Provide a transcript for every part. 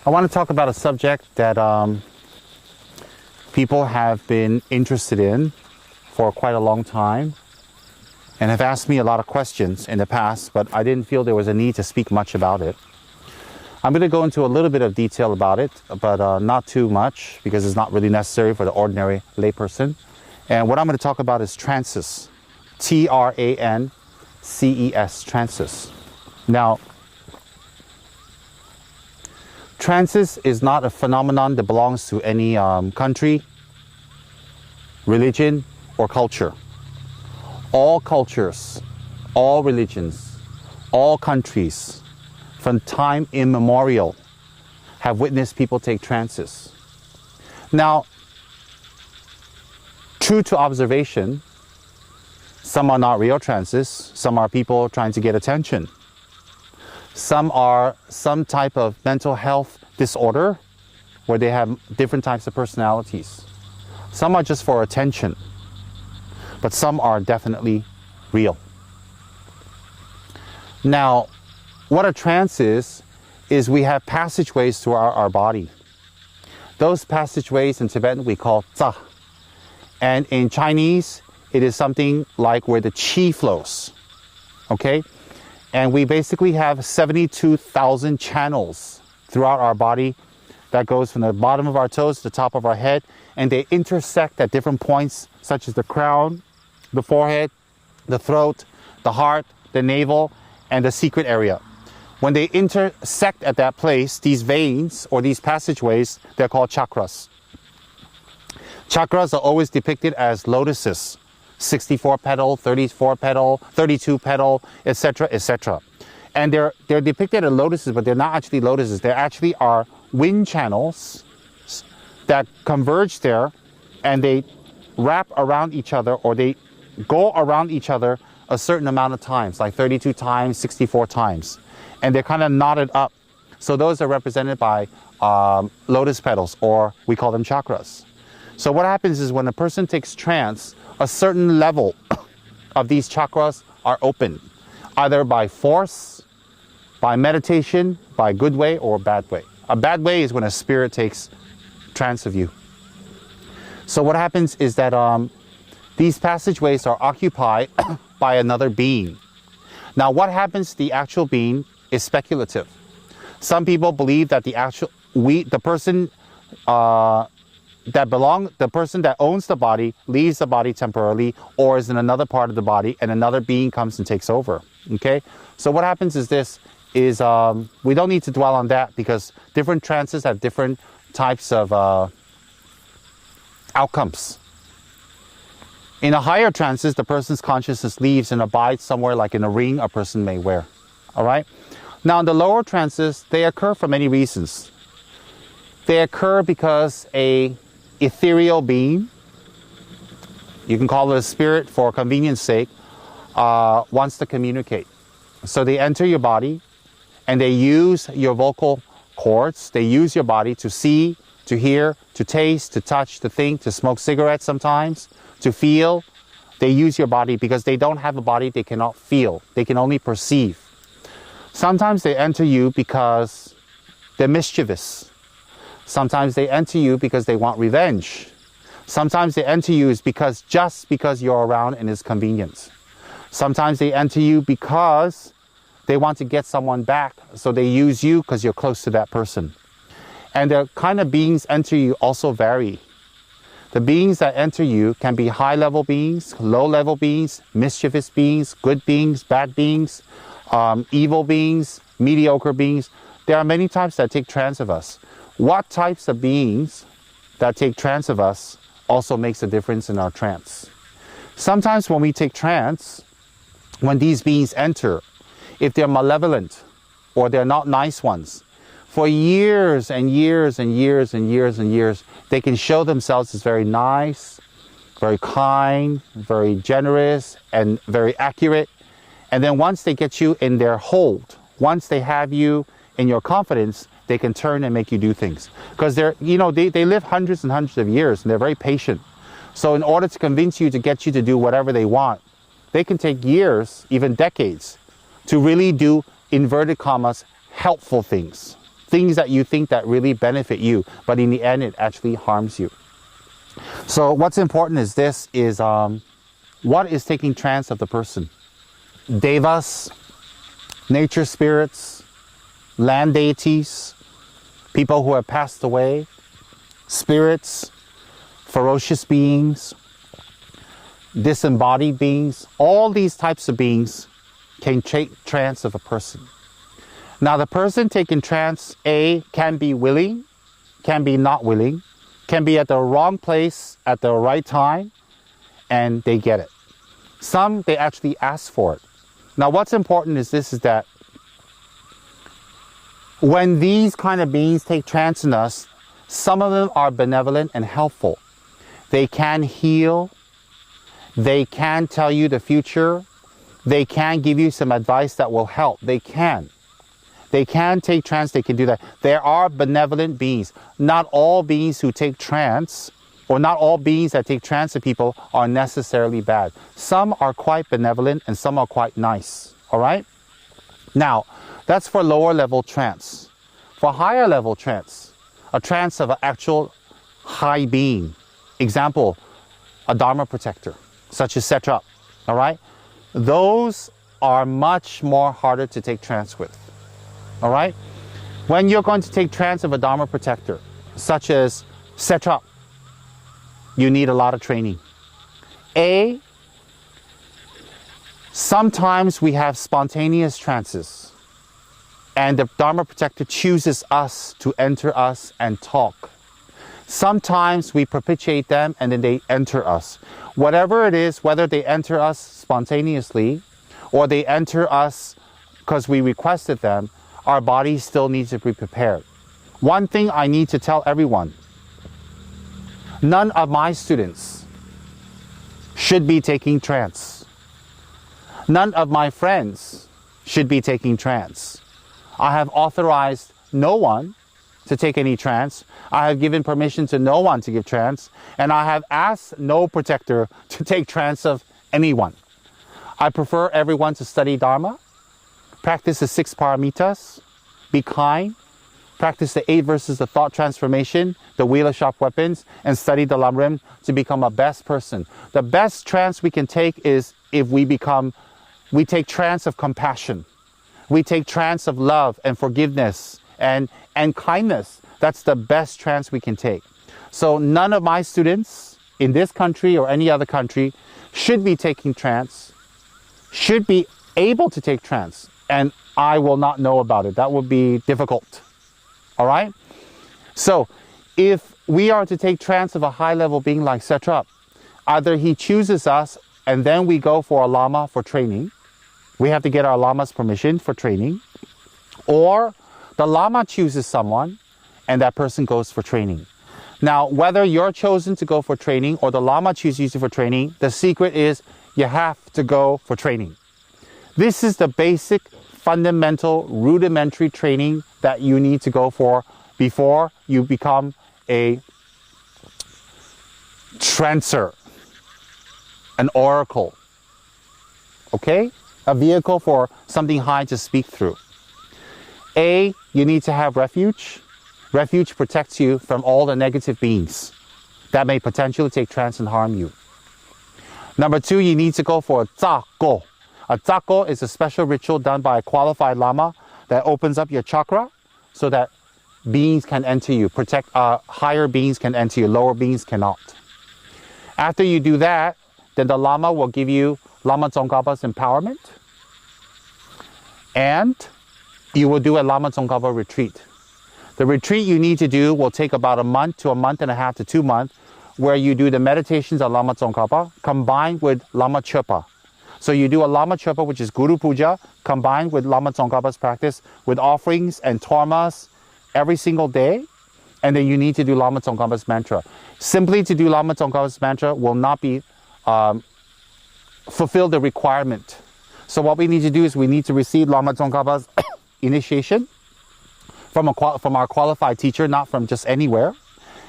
I want to talk about a subject that people have been interested in for quite a long time and have asked me a lot of questions in the past, but I didn't feel there was a need to speak much about it. I'm going to go into a little bit of detail about it, but not too much because it's not really necessary for the ordinary layperson. And what I'm going to talk about is trances. Trances, trances. Now, trances is not a phenomenon that belongs to any country, religion, or culture. All cultures, all religions, all countries, from time immemorial, have witnessed people take trances. Now, true to observation, some are not real trances, some are people trying to get attention. Some are some type of mental health disorder where they have different types of personalities. Some are just for attention, but some are definitely real. Now, what a trance is we have passageways through our body. Those passageways in Tibetan we call tsa. And in Chinese, it is something like where the qi flows. Okay? And we basically have 72,000 channels throughout our body that goes from the bottom of our toes to the top of our head, and they intersect at different points, such as the crown, the forehead, the throat, the heart, the navel, and the secret area. When they intersect at that place, these veins or these passageways, they're called chakras. Chakras are always depicted as lotuses, 64 petal, 34 petal, 32 petal, etc., etc. And they're depicted as lotuses, but they're not actually lotuses. They actually are wind channels that converge there, and they wrap around each other, or they go around each other a certain amount of times, like 32 times, 64 times. And they're kind of knotted up. So those are represented by lotus petals, or we call them chakras. So what happens is when a person takes trance, a certain level of these chakras are open, either by force, by meditation, by good way or bad way. A bad way is when a spirit takes trance of you. So what happens is that these passageways are occupied by another being. Now what happens to the actual being is speculative. Some people believe that the person that owns the body leaves the body temporarily, or is in another part of the body, and another being comes and takes over. Okay, so what happens is this: we don't need to dwell on that because different trances have different types of outcomes. In a higher trances, the person's consciousness leaves and abides somewhere, like in a ring a person may wear. All right. Now, in the lower trances, they occur for many reasons. They occur because a ethereal being, you can call it a spirit for convenience sake, wants to communicate. So they enter your body and they use your vocal cords. They use your body to see, to hear, to taste, to touch, to think, to smoke cigarettes sometimes, to feel. They use your body because they don't have a body, they cannot feel. They can only perceive. Sometimes they enter you because they're mischievous. Sometimes they enter you because they want revenge. Sometimes they enter you just because you're around and it's convenient. Sometimes they enter you because they want to get someone back, so they use you because you're close to that person. And the kind of beings enter you also vary. The beings that enter you can be high-level beings, low-level beings, mischievous beings, good beings, bad beings, evil beings, mediocre beings. There are many types that take trance of us. What types of beings that take trance of us also makes a difference in our trance. Sometimes when we take trance, when these beings enter, if they're malevolent or they're not nice ones, for years and years and years and years and years, they can show themselves as very nice, very kind, very generous, and very accurate. And then once they get you in their hold, once they have you in your confidence, they can turn and make you do things. Because they live hundreds and hundreds of years, and they're very patient. So in order to convince you to get you to do whatever they want, they can take years, even decades, to really do, inverted commas, helpful things. things that you think that really benefit you, but in the end it actually harms you. So what's important is this, is what is taking trance of the person? Devas, nature spirits, land deities, people who have passed away, spirits, ferocious beings, disembodied beings, all these types of beings can take trance of a person. Now the person taking trance, A, can be willing, can be not willing, can be at the wrong place at the right time, and they get it. Some, they actually ask for it. Now what's important is this, is that when these kind of beings take trance in us, some of them are benevolent and helpful. They can heal, they can tell you the future, they can give you some advice that will help. They can take trance, they can do that. There are benevolent beings. Not all beings who take trance, or not all beings that take trance of people are necessarily bad. Some are quite benevolent and some are quite nice, all right? Now, that's for lower level trance. For higher level trance, a trance of an actual high being, example, a Dharma protector, such as Setra, all right? Those are much more harder to take trance with, all right? When you're going to take trance of a Dharma protector, such as Setra, you need a lot of training. A, sometimes we have spontaneous trances, and the Dharma protector chooses us to enter us and talk. Sometimes we propitiate them and then they enter us. Whatever it is, whether they enter us spontaneously or they enter us because we requested them, our body still needs to be prepared. One thing I need to tell everyone, none of my students should be taking trance. None of my friends should be taking trance. I have authorized no one to take any trance. I have given permission to no one to give trance, and I have asked no protector to take trance of anyone. I prefer everyone to study Dharma, practice the 6 paramitas, be kind, practice the 8 verses of thought transformation, the wheel of sharp weapons, and study the Lamrim to become a best person. The best trance we can take is if we take trance of compassion. We take trance of love and forgiveness and kindness. That's the best trance we can take. So none of my students in this country or any other country should be taking trance, should be able to take trance, and I will not know about it. That would be difficult. All right? So if we are to take trance of a high-level being like Setra, either he chooses us and then we go for a Lama for training. We have to get our Lama's permission for training. Or the Lama chooses someone and that person goes for training. Now, whether you're chosen to go for training or the Lama chooses you for training, the secret is you have to go for training. This is the basic, fundamental, rudimentary training that you need to go for before you become a trancer, an oracle, okay? A vehicle for something high to speak through. A, you need to have refuge. Refuge protects you from all the negative beings that may potentially take trance and harm you. Number 2, you need to go for a tsako. A tsako is a special ritual done by a qualified Lama that opens up your chakra so that beings can enter you, higher beings can enter you, lower beings cannot. After you do that, then the Lama will give you Lama Tsongkhapa's empowerment, and you will do a Lama Tsongkhapa retreat. The retreat you need to do will take about a month to a month and a half to 2 months, where you do the meditations of Lama Tsongkhapa combined with Lama Chöpa. So you do a Lama Chöpa, which is Guru Puja, combined with Lama Tsongkhapa's practice with offerings and tormas every single day. And then you need to do Lama Tsongkhapa's mantra. Simply to do Lama Tsongkhapa's mantra will not be fulfill the requirement. So what we need to do is we need to receive Lama Tsongkhapa's initiation from our qualified teacher, not from just anywhere.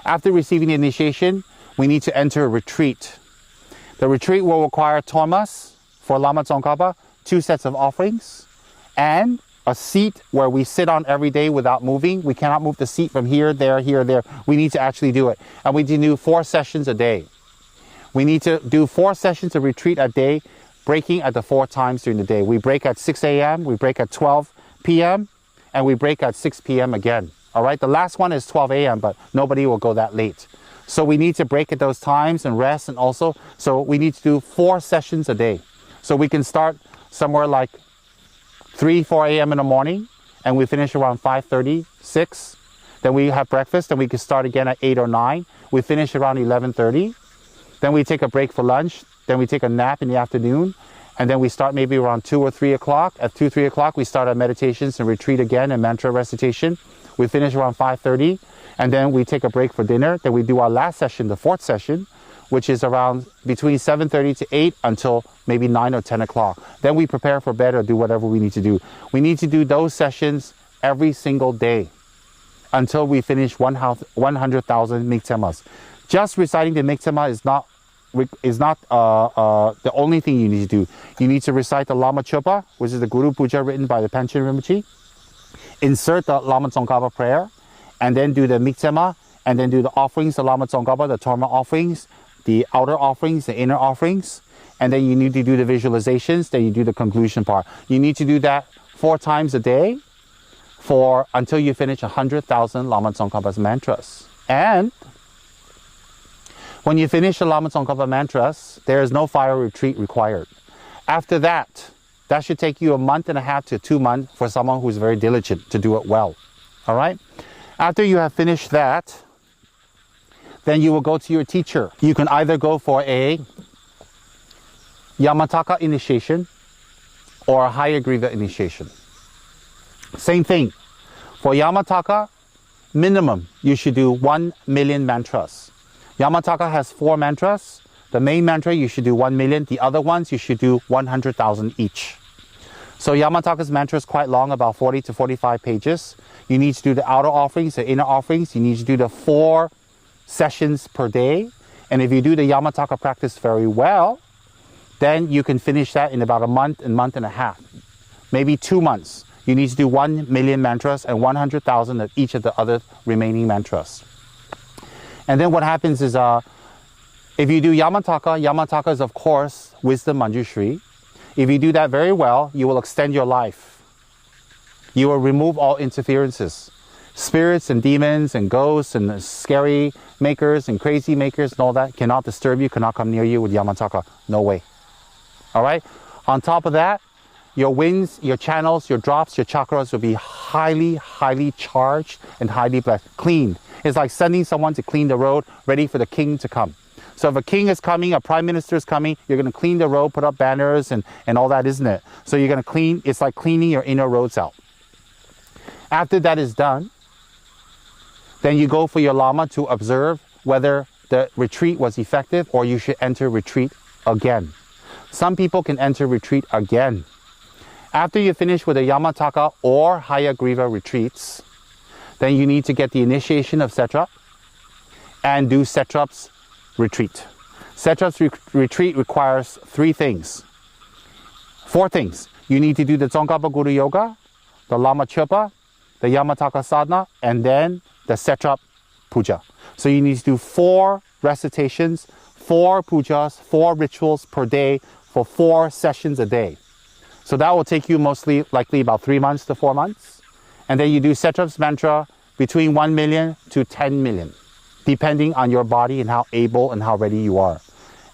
After receiving the initiation, we need to enter a retreat. The retreat will require tormas for Lama Tsongkhapa, 2 sets of offerings, and a seat where we sit on every day without moving. We cannot move the seat from here, there, here, there. We need to actually do it. And we do 4 sessions a day. We need to do 4 sessions of retreat a day, breaking at the 4 times during the day. We break at 6 a.m., we break at 12 p.m., and we break at 6 p.m. again. All right, the last one is 12 a.m., but nobody will go that late. So we need to break at those times and rest, and also, so we need to do 4 sessions a day. So we can start somewhere like 3, 4 a.m. in the morning, and we finish around 5:30, 6. Then we have breakfast, and we can start again at 8 or 9. We finish around 11:30. Then we take a break for lunch. Then we take a nap in the afternoon. And then we start maybe around 2 or 3 o'clock. At 2, 3 o'clock, we start our meditations and retreat again and mantra recitation. We finish around 5:30. And then we take a break for dinner. Then we do our last session, the 4th session, which is around between 7:30 to 8 until maybe 9 or 10 o'clock. Then we prepare for bed or do whatever we need to do. We need to do those sessions every single day until we finish 100,000 miktemas. Just reciting the miktema is not the only thing you need to do. You need to recite the Lama Chopa, which is the Guru Puja written by the Panchen Rinpoche. Insert the Lama Tsongkhapa prayer, and then do the miktema, and then do the offerings, the Lama Tsongkhapa, the Dharma offerings, the outer offerings, the inner offerings, and then you need to do the visualizations, then you do the conclusion part. You need to do that 4 times a day until you finish 100,000 Lama Tsongkhapa's mantras. And when you finish the Lama Tsongkhapa mantras, there is no fire retreat required. After that should take you 1.5 months to 2 months for someone who's very diligent to do it well. All right? After you have finished that, then you will go to your teacher. You can either go for a Yamataka initiation or a Hayagriva initiation. Same thing. For Yamataka, minimum, you should do 1 million mantras. Yamataka has 4 mantras. The main mantra, you should do 1 million. The other ones, you should do 100,000 each. So Yamataka's mantra is quite long, about 40 to 45 pages. You need to do the outer offerings, the inner offerings. You need to do the 4 sessions per day. And if you do the Yamataka practice very well, then you can finish that in about 1 month and 1.5 months. Maybe 2 months. You need to do 1 million mantras and 100,000 of each of the other remaining mantras. And then what happens is, if you do Yamataka is of course wisdom Manjushri. If you do that very well, you will extend your life. You will remove all interferences. Spirits and demons and ghosts and scary makers and crazy makers and all that cannot disturb you, cannot come near you with Yamataka. No way. All right? On top of that, your winds, your channels, your drops, your chakras will be highly, highly charged and highly blessed. Cleaned. It's like sending someone to clean the road, ready for the king to come. So if a king is coming, a prime minister is coming, you're going to clean the road, put up banners and all that, isn't it? So you're going to clean, it's like cleaning your inner roads out. After that is done, then you go for your Lama to observe whether the retreat was effective or you should enter retreat again. Some people can enter retreat again. After you finish with the Yamataka or Hayagriva retreats, then you need to get the initiation of Satrap and do Satrap's retreat. Satrap's retreat requires 3 things. 4 things. You need to do the Tsongkhapa Guru Yoga, the Lama Chopa, the Yamataka Sadhana, and then the Satrap Puja. So you need to do 4 recitations, 4 pujas, 4 rituals per day for 4 sessions a day. So that will take you likely about 3 months to 4 months. And then you do Satrap's mantra between 1 million to 10 million, depending on your body and how able and how ready you are.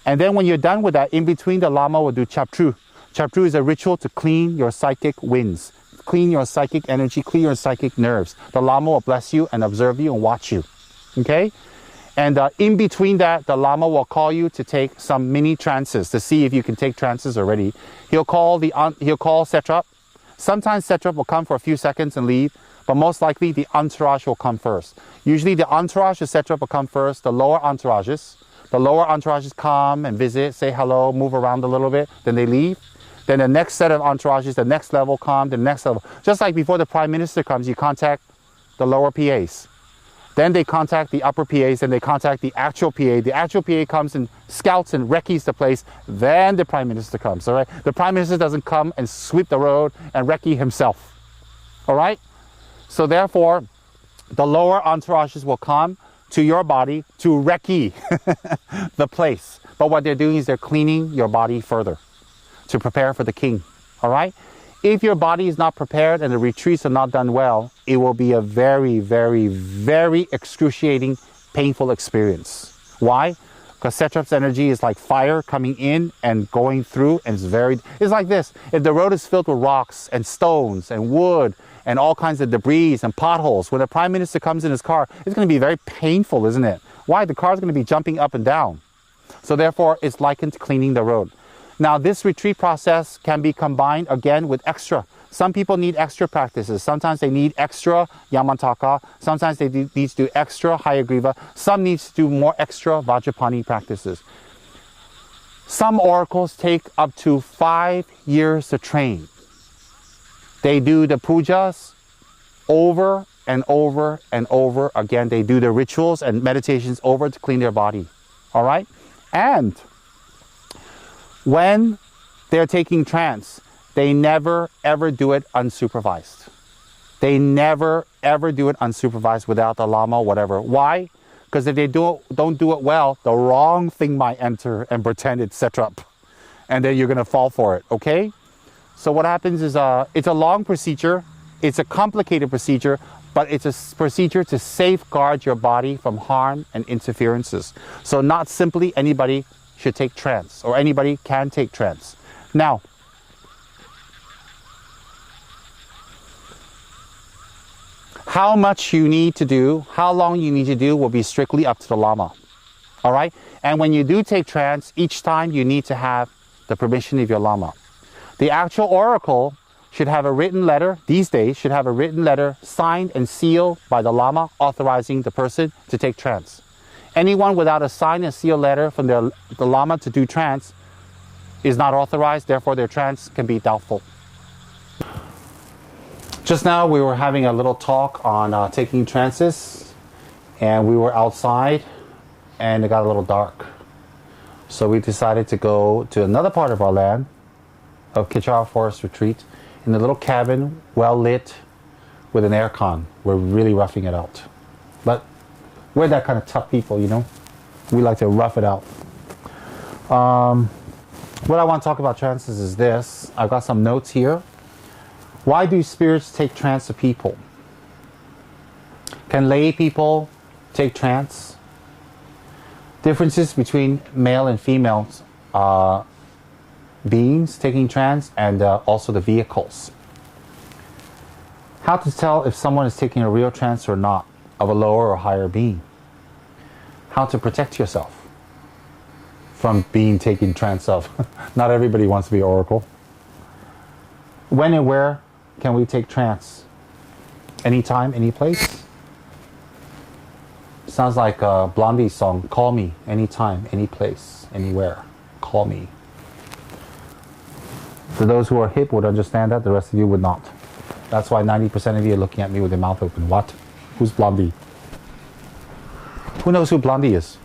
And then when you're done with that, in between the Lama will do Chaptru. Chaptru is a ritual to clean your psychic winds, clean your psychic energy, clean your psychic nerves. The Lama will bless you and observe you and watch you. Okay? And in between that, the Lama will call you to take some mini trances to see if you can take trances already. He'll call Satrap. Sometimes Satrap will come for a few seconds and leave, but most likely the entourage will come first. Usually the entourage of Satrap will come first, the lower entourages. The lower entourages come and visit, say hello, move around a little bit, then they leave. Then the next set of entourages, the next level come, the next level. Just like before the Prime Minister comes, you contact the lower PAs. Then they contact the upper PAs, and they contact the actual PA. The actual PA comes and scouts and recce's the place. Then the Prime Minister comes, all right? The Prime Minister doesn't come and sweep the road and recce himself. All right? So therefore, the lower entourages will come to your body to recce the place. But what they're doing is they're cleaning your body further to prepare for the king. All right? If your body is not prepared and the retreats are not done well, it will be a very, very, very excruciating, painful experience. Why? Because Satrap's energy is like fire coming in and going through, and it's like this. If the road is filled with rocks and stones and wood and all kinds of debris and potholes, when the Prime Minister comes in his car, it's going to be very painful, isn't it? Why? The car's going to be jumping up and down. So therefore, it's likened to cleaning the road. Now, this retreat process can be combined again with extra. Some people need extra practices. Sometimes they need extra Yamantaka. Sometimes they need to do extra Hayagriva. Some need to do more extra Vajrapani practices. Some oracles take up to 5 years to train. They do the pujas over and over and over again. They do the rituals and meditations over to clean their body. All right? And when they're taking trance, they never ever do it unsupervised. They never ever do it unsupervised without the Lama, whatever. Why? Because if they don't do it well, the wrong thing might enter and pretend it's Satrap. And then you're going to fall for it, okay? So what happens is it's a long procedure. It's a complicated procedure, but it's a procedure to safeguard your body from harm and interferences. So not simply anybody should take trance, or anybody can take trance. Now, how much you need to do, how long you need to do will be strictly up to the Lama. All right? And when you do take trance, each time you need to have the permission of your Lama. The actual oracle should have a written letter, these days, should have a written letter signed and sealed by the Lama authorizing the person to take trance. Anyone without a signed and sealed letter from the Lama to do trance is not authorized, therefore their trance can be doubtful. Just now we were having a little talk on taking trances, and we were outside and it got a little dark. So we decided to go to another part of our land, of Kichara Forest Retreat, in a little cabin, well lit, with an aircon. We're really roughing it out. But we're that kind of tough people, you know? We like to rough it out. What I want to talk about trances is this. I've got some notes here. Why do spirits take trance of people? Can lay people take trance? Differences between male and female beings taking trance, and also the vehicles. How to tell if someone is taking a real trance or not of a lower or higher being. How to protect yourself from being taken trance of. Not everybody wants to be oracle. When and where can we take trance? Anytime, any place? Sounds like a Blondie song, Call Me, anytime, any place, anywhere, call me. For those who are hip would understand that, the rest of you would not. That's why 90% of you are looking at me with your mouth open. What? Who's Blondie? Who knows who Blondie is?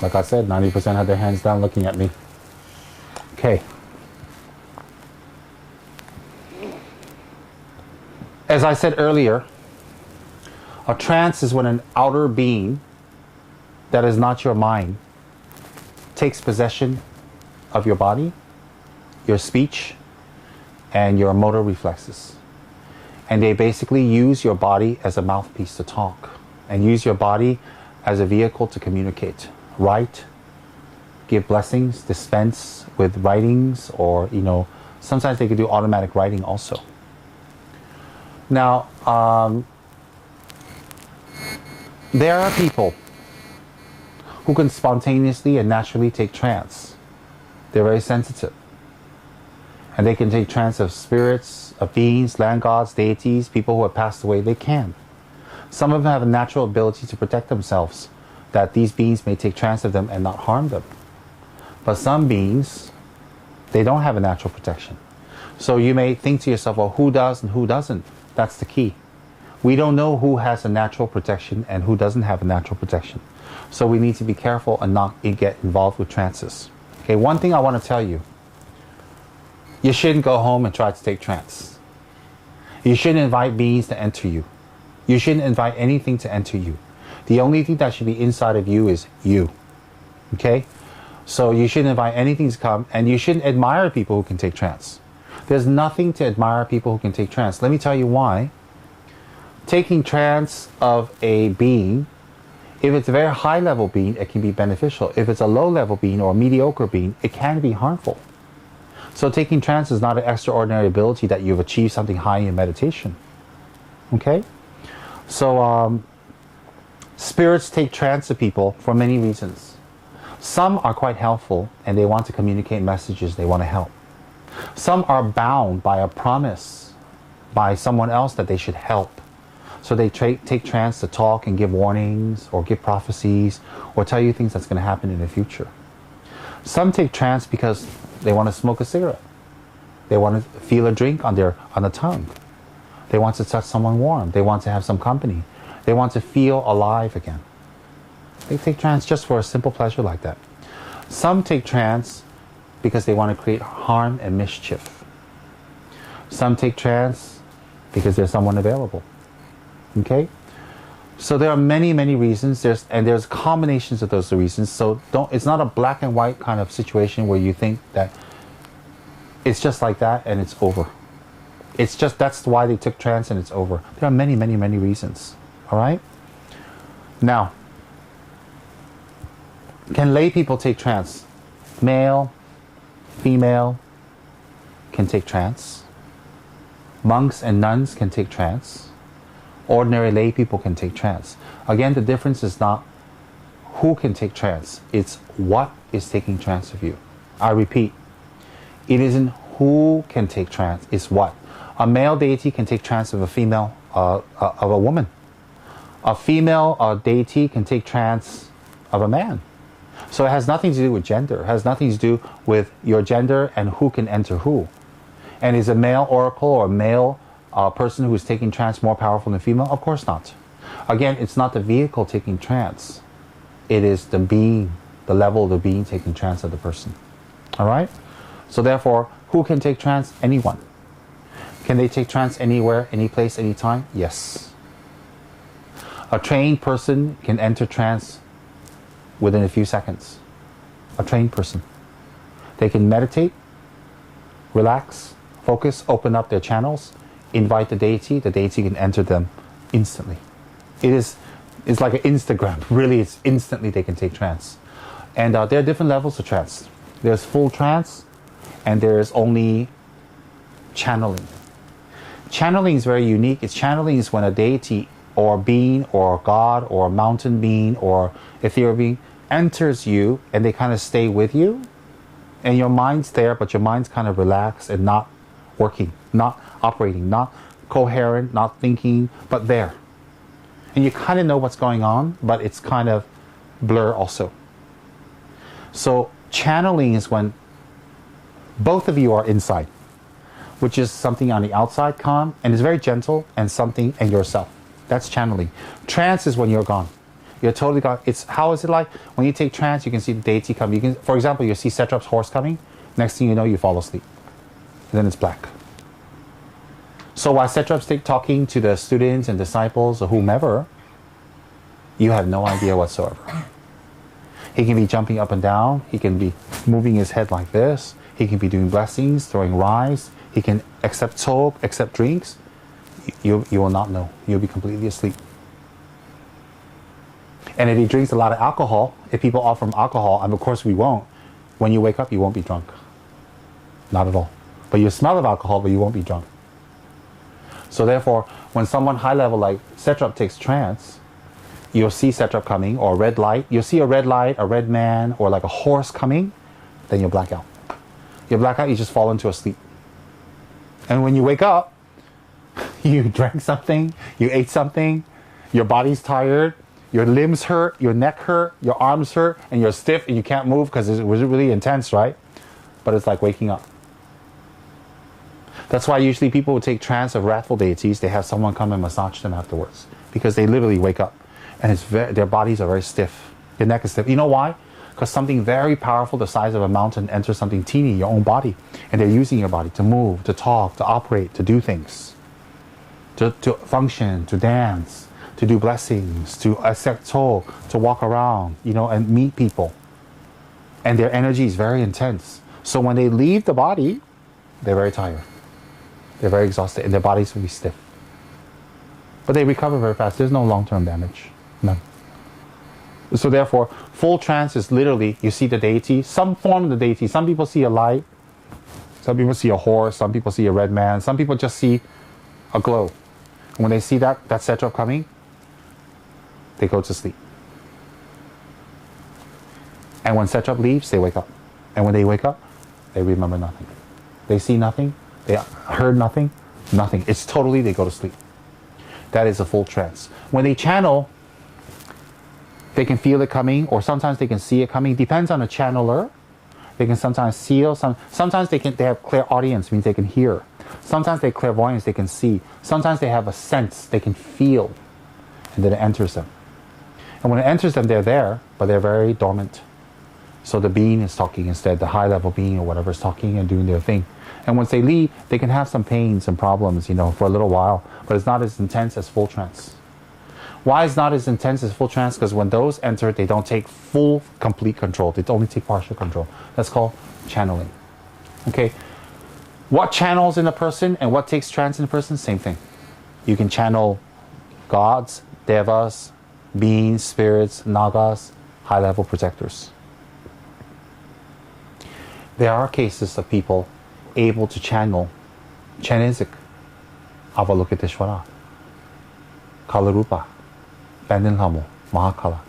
Like I said, 90% had their hands down looking at me. Okay. As I said earlier, a trance is when an outer being that is not your mind takes possession of your body, your speech, and your motor reflexes. And they basically use your body as a mouthpiece to talk, and use your body as a vehicle to communicate, write, give blessings, dispense with writings, or, you know, sometimes they can do automatic writing also. Now, there are people who can spontaneously and naturally take trance. They're very sensitive. And they can take trance of spirits, of beings, land gods, deities, people who have passed away. They can. Some of them have a natural ability to protect themselves, that these beings may take trance of them and not harm them. But some beings, they don't have a natural protection. So you may think to yourself, well, who does and who doesn't? That's the key. We don't know who has a natural protection and who doesn't have a natural protection. So we need to be careful and not get involved with trances. Okay, one thing I want to tell you. You shouldn't go home and try to take trance. You shouldn't invite beings to enter you. You shouldn't invite anything to enter you. The only thing that should be inside of you is you. Okay? So you shouldn't invite anything to come, and you shouldn't admire people who can take trance. There's nothing to admire people who can take trance. Let me tell you why. Taking trance of a being, if it's a very high level being, it can be beneficial. If it's a low level being or a mediocre being, it can be harmful. So taking trance is not an extraordinary ability that you've achieved something high in meditation. Okay? So spirits take trance of people for many reasons. Some are quite helpful and they want to communicate messages, they want to help. Some are bound by a promise by someone else that they should help. So they take trance to talk and give warnings or give prophecies or tell you things that's going to happen in the future. Some take trance because they want to smoke a cigarette. They want to feel a drink on the tongue. They want to touch someone warm. They want to have some company. They want to feel alive again. They take trance just for a simple pleasure like that. Some take trance because they want to create harm and mischief. Some take trance because there's someone available. Okay? So there are many, many reasons. There's combinations of those reasons. So it's not a black and white kind of situation where you think that it's just like that and it's over. It's just that's why they took trance and it's over. There are many, many, many reasons. All right? Now, can lay people take trance? Male, female can take trance. Monks and nuns can take trance. Ordinary lay people can take trance. Again, the difference is not who can take trance. It's what is taking trance of you. I repeat, it isn't who can take trance, it's what. A male deity can take trance of a female, of a woman. A female deity can take trance of a man. So it has nothing to do with gender. It has nothing to do with your gender and who can enter who. And is a male oracle or a male person who is taking trance more powerful than female? Of course not. Again, it's not the vehicle taking trance. It is the being, the level of the being taking trance of the person. All right? So therefore, who can take trance? Anyone. Can they take trance anywhere, any place, any time? Yes. A trained person can enter trance within a few seconds. A trained person. They can meditate, relax, focus, open up their channels, invite the deity can enter them instantly. It's like an Instagram. Really, it's instantly they can take trance. And there are different levels of trance. There's full trance, and there's only channeling. Channeling is very unique. Channeling is when a deity or being or God or mountain being or ethereal being enters you and they kind of stay with you. And your mind's there, but your mind's kind of relaxed and not working, not operating, not coherent, not thinking, but there. And you kind of know what's going on, but it's kind of blur also. So channeling is when both of you are inside, which is something on the outside, calm, and it's very gentle, and something and yourself. That's channeling. Trance is when you're gone. You're totally gone. How is it like? When you take trance, you can see the deity come. You can, for example, you see Setrap's horse coming. Next thing you know, you fall asleep. And then it's black. So while Setrap's talking to the students and disciples or whomever, you have no idea whatsoever. He can be jumping up and down. He can be moving his head like this. He can be doing blessings, throwing rice. He can accept soap, accept drinks. You will not know. You'll be completely asleep. And if he drinks a lot of alcohol, if people offer him alcohol, and of course we won't, when you wake up, you won't be drunk. Not at all. But you smell of alcohol, but you won't be drunk. So therefore, when someone high level like Setrap takes trance, you'll see Setrap coming, or a red light. You'll see a red light, a red man, or like a horse coming, then you'll black out. You black out, you just fall into a sleep. And when you wake up, you drank something, you ate something, your body's tired, your limbs hurt, your neck hurt, your arms hurt, and you're stiff and you can't move because it was really intense, right? But it's like waking up. That's why usually people who take trance of wrathful deities, they have someone come and massage them afterwards, because they literally wake up and their bodies are very stiff. Your neck is stiff. You know why? Because something very powerful the size of a mountain enters something teeny, your own body, and they're using your body to move, to talk, to operate, to do things. to function, to dance, to do blessings, to accept soul, to walk around, and meet people. And their energy is very intense. So when they leave the body, they're very tired. They're very exhausted, and their bodies will be stiff. But they recover very fast. There's no long-term damage. None. So therefore, full trance is literally, you see the deity, some form of the deity. Some people see a light. Some people see a horse. Some people see a red man. Some people just see a glow. And when they see that setup coming, they go to sleep. And when setup leaves, they wake up. And when they wake up, they remember nothing. They see nothing. They heard nothing. Nothing. It's totally, they go to sleep. That is a full trance. When they channel, they can feel it coming, or sometimes they can see it coming. Depends on the channeler. They can sometimes see, sometimes they have clairaudience, means they can hear. Sometimes they have clairvoyance, they can see. Sometimes they have a sense, they can feel, and then it enters them. And when it enters them, they're there, but they're very dormant. So the being is talking instead, the high-level being or whatever is talking and doing their thing. And once they leave, they can have some pains and problems, for a little while, but it's not as intense as full trance. Why is not as intense as full trance? Because when those enter, they don't take full, complete control. They only take partial control. That's called channeling. Okay? What channels in a person and what takes trance in a person? Same thing. You can channel gods, devas, beings, spirits, nagas, high-level protectors. There are cases of people able to channel Chenizik, Avalokiteshvara, Kalarupa, Bandinlamo, Mahakala.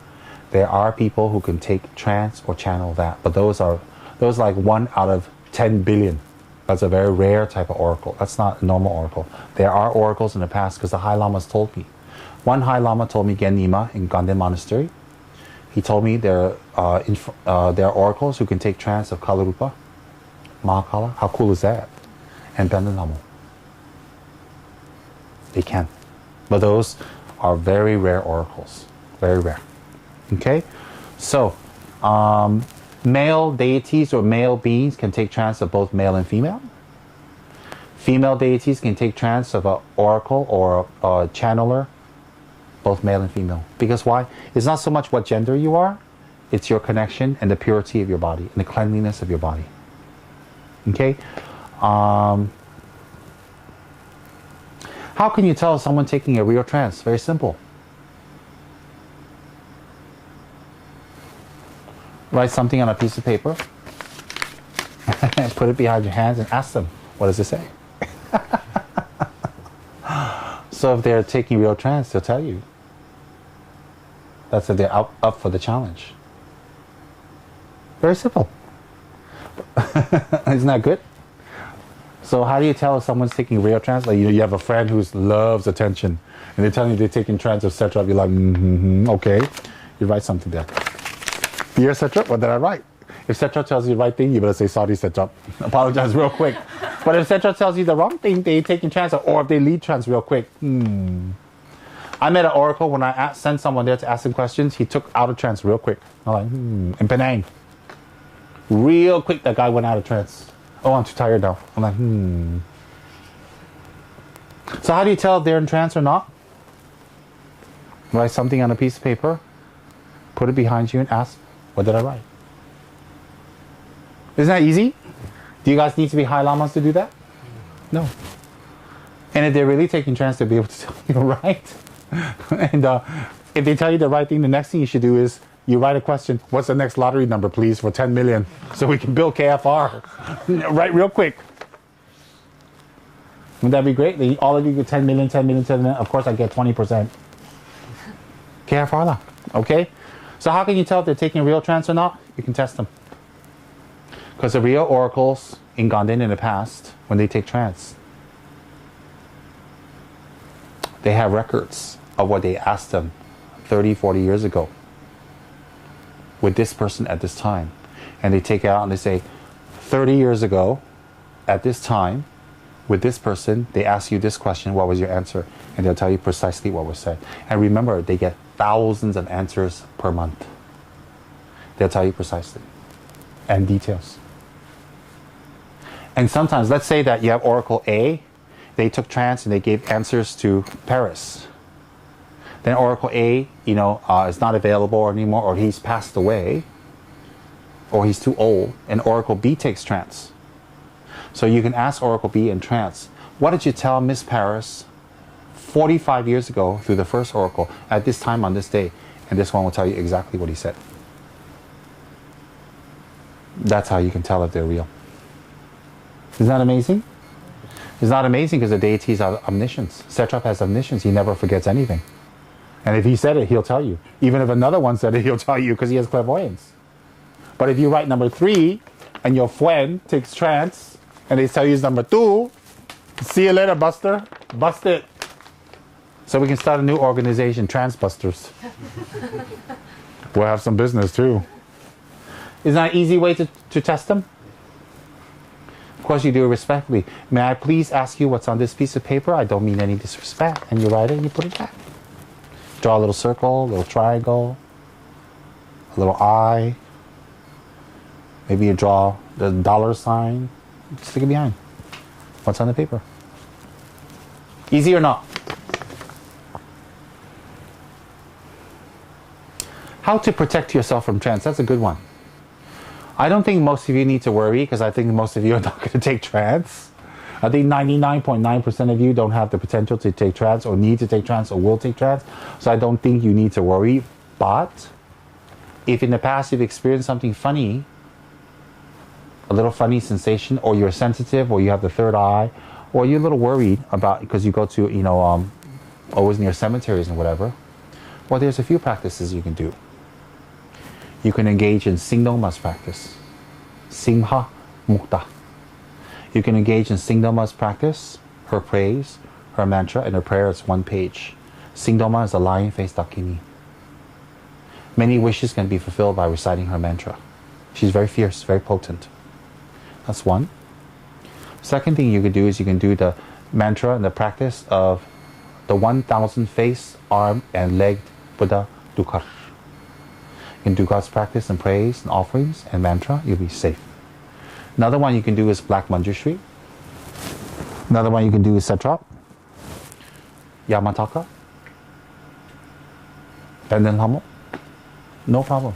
There are people who can take trance or channel that, but those like 1 out of 10 billion. That's a very rare type of oracle. That's not a normal oracle. There are oracles in the past because the High Lamas told me. One High Lama told me Gen Nima in Ganden Monastery. He told me there are oracles who can take trance of Kalarupa, Mahakala. How cool is that? And Bandinlamo. They can. But those are very rare oracles. Very rare. Okay? So, male deities or male beings can take trance of both male and female. Female deities can take trance of an oracle or a channeler, both male and female. Because why? It's not so much what gender you are, it's your connection and the purity of your body and the cleanliness of your body. Okay? How can you tell someone taking a real trance? Very simple. Write something on a piece of paper, put it behind your hands and ask them, what does it say? So if they're taking real trance, they'll tell you. That's if they're up for the challenge. Very simple. Isn't that good? So how do you tell if someone's taking real trance? Like you have a friend who loves attention, and they're telling you they're taking trance, etc. You're like, okay. You write something there. Dear etc. What did I write? If etc. tells you the right thing, you better say sorry, etc. Apologize real quick. But if etc. tells you the wrong thing, they're taking trance, or if they lead trance real quick. I met an oracle when I sent someone there to ask him questions. He took out of trance real quick. I'm like, in Penang. Real quick, that guy went out of trance. Oh, I'm too tired now. I'm like, So how do you tell if they're in trance or not? Write something on a piece of paper, put it behind you and ask, what did I write? Isn't that easy? Do you guys need to be High Lamas to do that? No. And if they're really taking trance, they'll be able to tell you, right? And if they tell you the right thing, the next thing you should do is you write a question, what's the next lottery number, please, for 10 million, so we can build KFR. Right, real quick. Wouldn't that be great? All of you get 10 million, 10 million, 10 million. Of course, I get 20%. KFR lah. Okay? So how can you tell if they're taking real trance or not? You can test them. Because the real oracles in Ganden in the past, when they take trance, they have records of what they asked them 30, 40 years ago with this person at this time. And they take it out and they say, 30 years ago, at this time, with this person, they ask you this question, what was your answer? And they'll tell you precisely what was said. And remember, they get thousands of answers per month. They'll tell you precisely. And details. And sometimes, let's say that you have Oracle A, they took trance and they gave answers to Paris. Then Oracle A, is not available anymore, or he's passed away, or he's too old, and Oracle B takes trance. So you can ask Oracle B in trance, what did you tell Miss Paris 45 years ago through the first Oracle at this time on this day? And this one will tell you exactly what he said. That's how you can tell if they're real. Isn't that amazing? It's not amazing because the deities are omniscience. Satrap has omniscience. He never forgets anything. And if he said it, he'll tell you. Even if another one said it, he'll tell you because he has clairvoyance. But if you write number 3 and your friend takes trance and they tell you it's number 2, see you later, Buster. Bust it. So we can start a new organization, Trance Busters. We'll have some business too. Isn't that an easy way to test them? Of course you do it respectfully. May I please ask you what's on this piece of paper? I don't mean any disrespect. And you write it and you put it back. Draw a little circle, a little triangle, a little eye. Maybe you draw the dollar sign. Stick it behind. What's on the paper? Easy or not? How to protect yourself from trance. That's a good one. I don't think most of you need to worry because I think most of you are not going to take trance. I think 99.9% of you don't have the potential to take trance or need to take trance or will take trance. So I don't think you need to worry. But if in the past you've experienced something funny, a little funny sensation, or you're sensitive, or you have the third eye, or you're a little worried about because you go to, always near cemeteries and whatever, well, there's a few practices you can do. You can engage in Singdoma's practice. Simha Mukta. You can engage in Singdoma's practice, her praise, her mantra, and her prayer is 1 page. Singdoma is a lion-faced Dakini. Many wishes can be fulfilled by reciting her mantra. She's very fierce, very potent. That's one. Second thing you can do is you can do the mantra and the practice of the 1,000 face, arm, and legged Buddha Dukar. You can do God's practice and praise and offerings and mantra, you'll be safe. Another one you can do is Black Manjushri. Another one you can do is Satrap, Yamataka, Benden Hamo. No problem.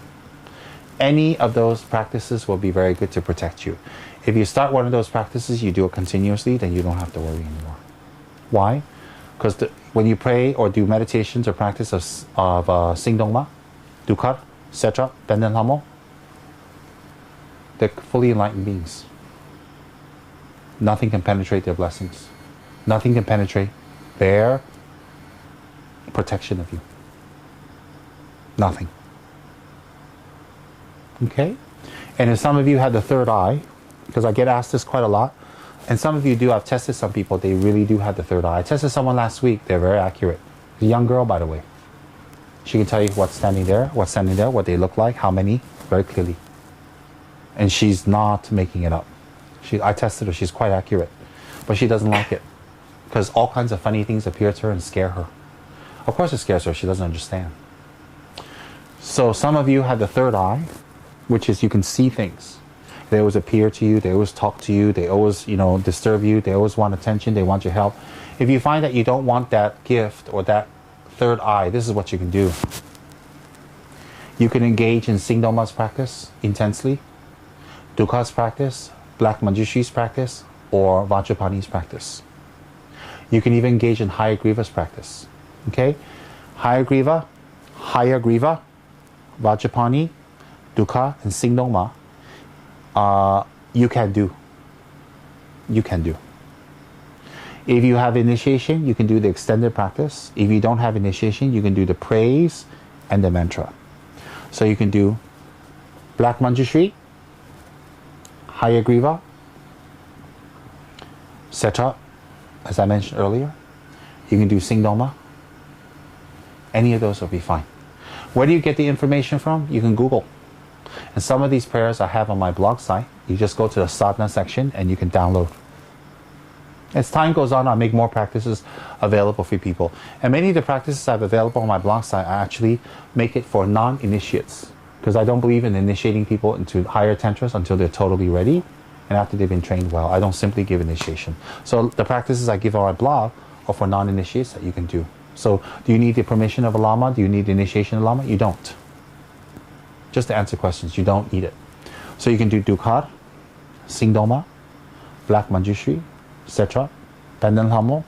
Any of those practices will be very good to protect you. If you start one of those practices, you do it continuously, then you don't have to worry anymore. Why? Because when you pray or do meditations or practice of Singdongma, Dukar, Satrap, Benden Hamo, they're fully enlightened beings. Nothing can penetrate their blessings. Nothing can penetrate their protection of you. Nothing. Okay? And if some of you had the third eye, because I get asked this quite a lot, and some of you do, I've tested some people, they really do have the third eye. I tested someone last week, they're very accurate. A young girl, by the way. She can tell you what's standing there, what they look like, how many, very clearly. And she's not making it up. I tested her, she's quite accurate. But she doesn't like it. Because all kinds of funny things appear to her and scare her. Of course it scares her, she doesn't understand. So some of you have the third eye, which is you can see things. They always appear to you, they always talk to you, they always, disturb you, they always want attention, they want your help. If you find that you don't want that gift or that third eye, this is what you can do. You can engage in Singdoma's practice intensely, Dukkha's practice, Black Manjushri's practice, or Vajrapani's practice. You can even engage in Hayagriva's practice. Okay? Hayagriva, Vajrapani, Dukkha, and Singdoma, you can do. You can do. If you have initiation, you can do the extended practice. If you don't have initiation, you can do the praise and the mantra. So you can do Black Manjushri, Hayagriva, Satrap, as I mentioned earlier. You can do Singdoma. Any of those will be fine. Where do you get the information from? You can Google. And some of these prayers I have on my blog site. You just go to the sadhana section and you can download. As time goes on, I'll make more practices available for people. And many of the practices I have available on my blog site, I actually make it for non-initiates. Because I don't believe in initiating people into higher tantras until they're totally ready. and after they've been trained well. I don't simply give initiation. So the practices I give on my blog are for non-initiates that you can do. So do you need the permission of a Lama? Do you need the initiation of a Lama? You don't. Just to answer questions, you don't need it. So you can do Dukkar, Singdoma, Black Manjushri, etc., Pendant Lhamo,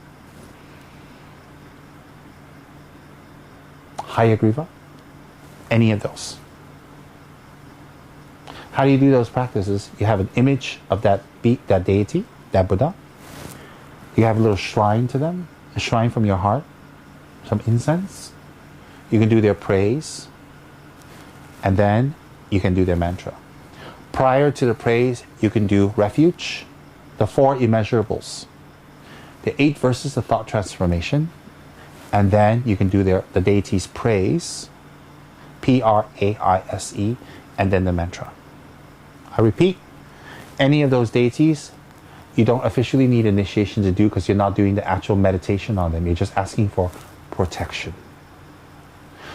Hayagriva, any of those. How do you do those practices? You have an image of that deity, that Buddha. You have a little shrine to them, a shrine from your heart, some incense. You can do their praise, and then you can do their mantra. Prior to the praise, you can do refuge, the 4 immeasurables, the 8 verses of thought transformation, and then you can do the deity's praise, Praise, and then the mantra. I repeat, any of those deities, you don't officially need initiation to do because you're not doing the actual meditation on them. You're just asking for protection.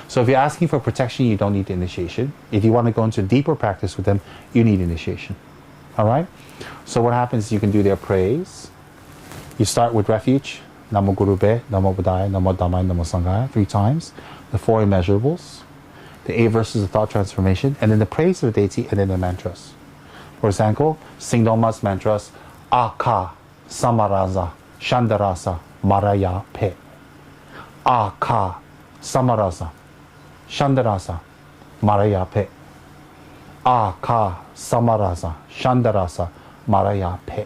So if you're asking for protection, you don't need the initiation. If you want to go into deeper practice with them, you need initiation. All right? So what happens, you can do their praise. You start with refuge, Namo Guru Be, Namo Buddhaya, Namo Dhammaya, Namo Sanghaya, 3 times. The 4 immeasurables, the 8 verses of thought transformation, and then the praise of the deity, and then the mantras. For example, Singdoma's mantras, Aka, Samaraza, Shandarasa, Maraya Pe. Aka, Samaraza, Shandarasa, Maraya Pe. Aka, Samaraza, Shandarasa, Maraya Pe.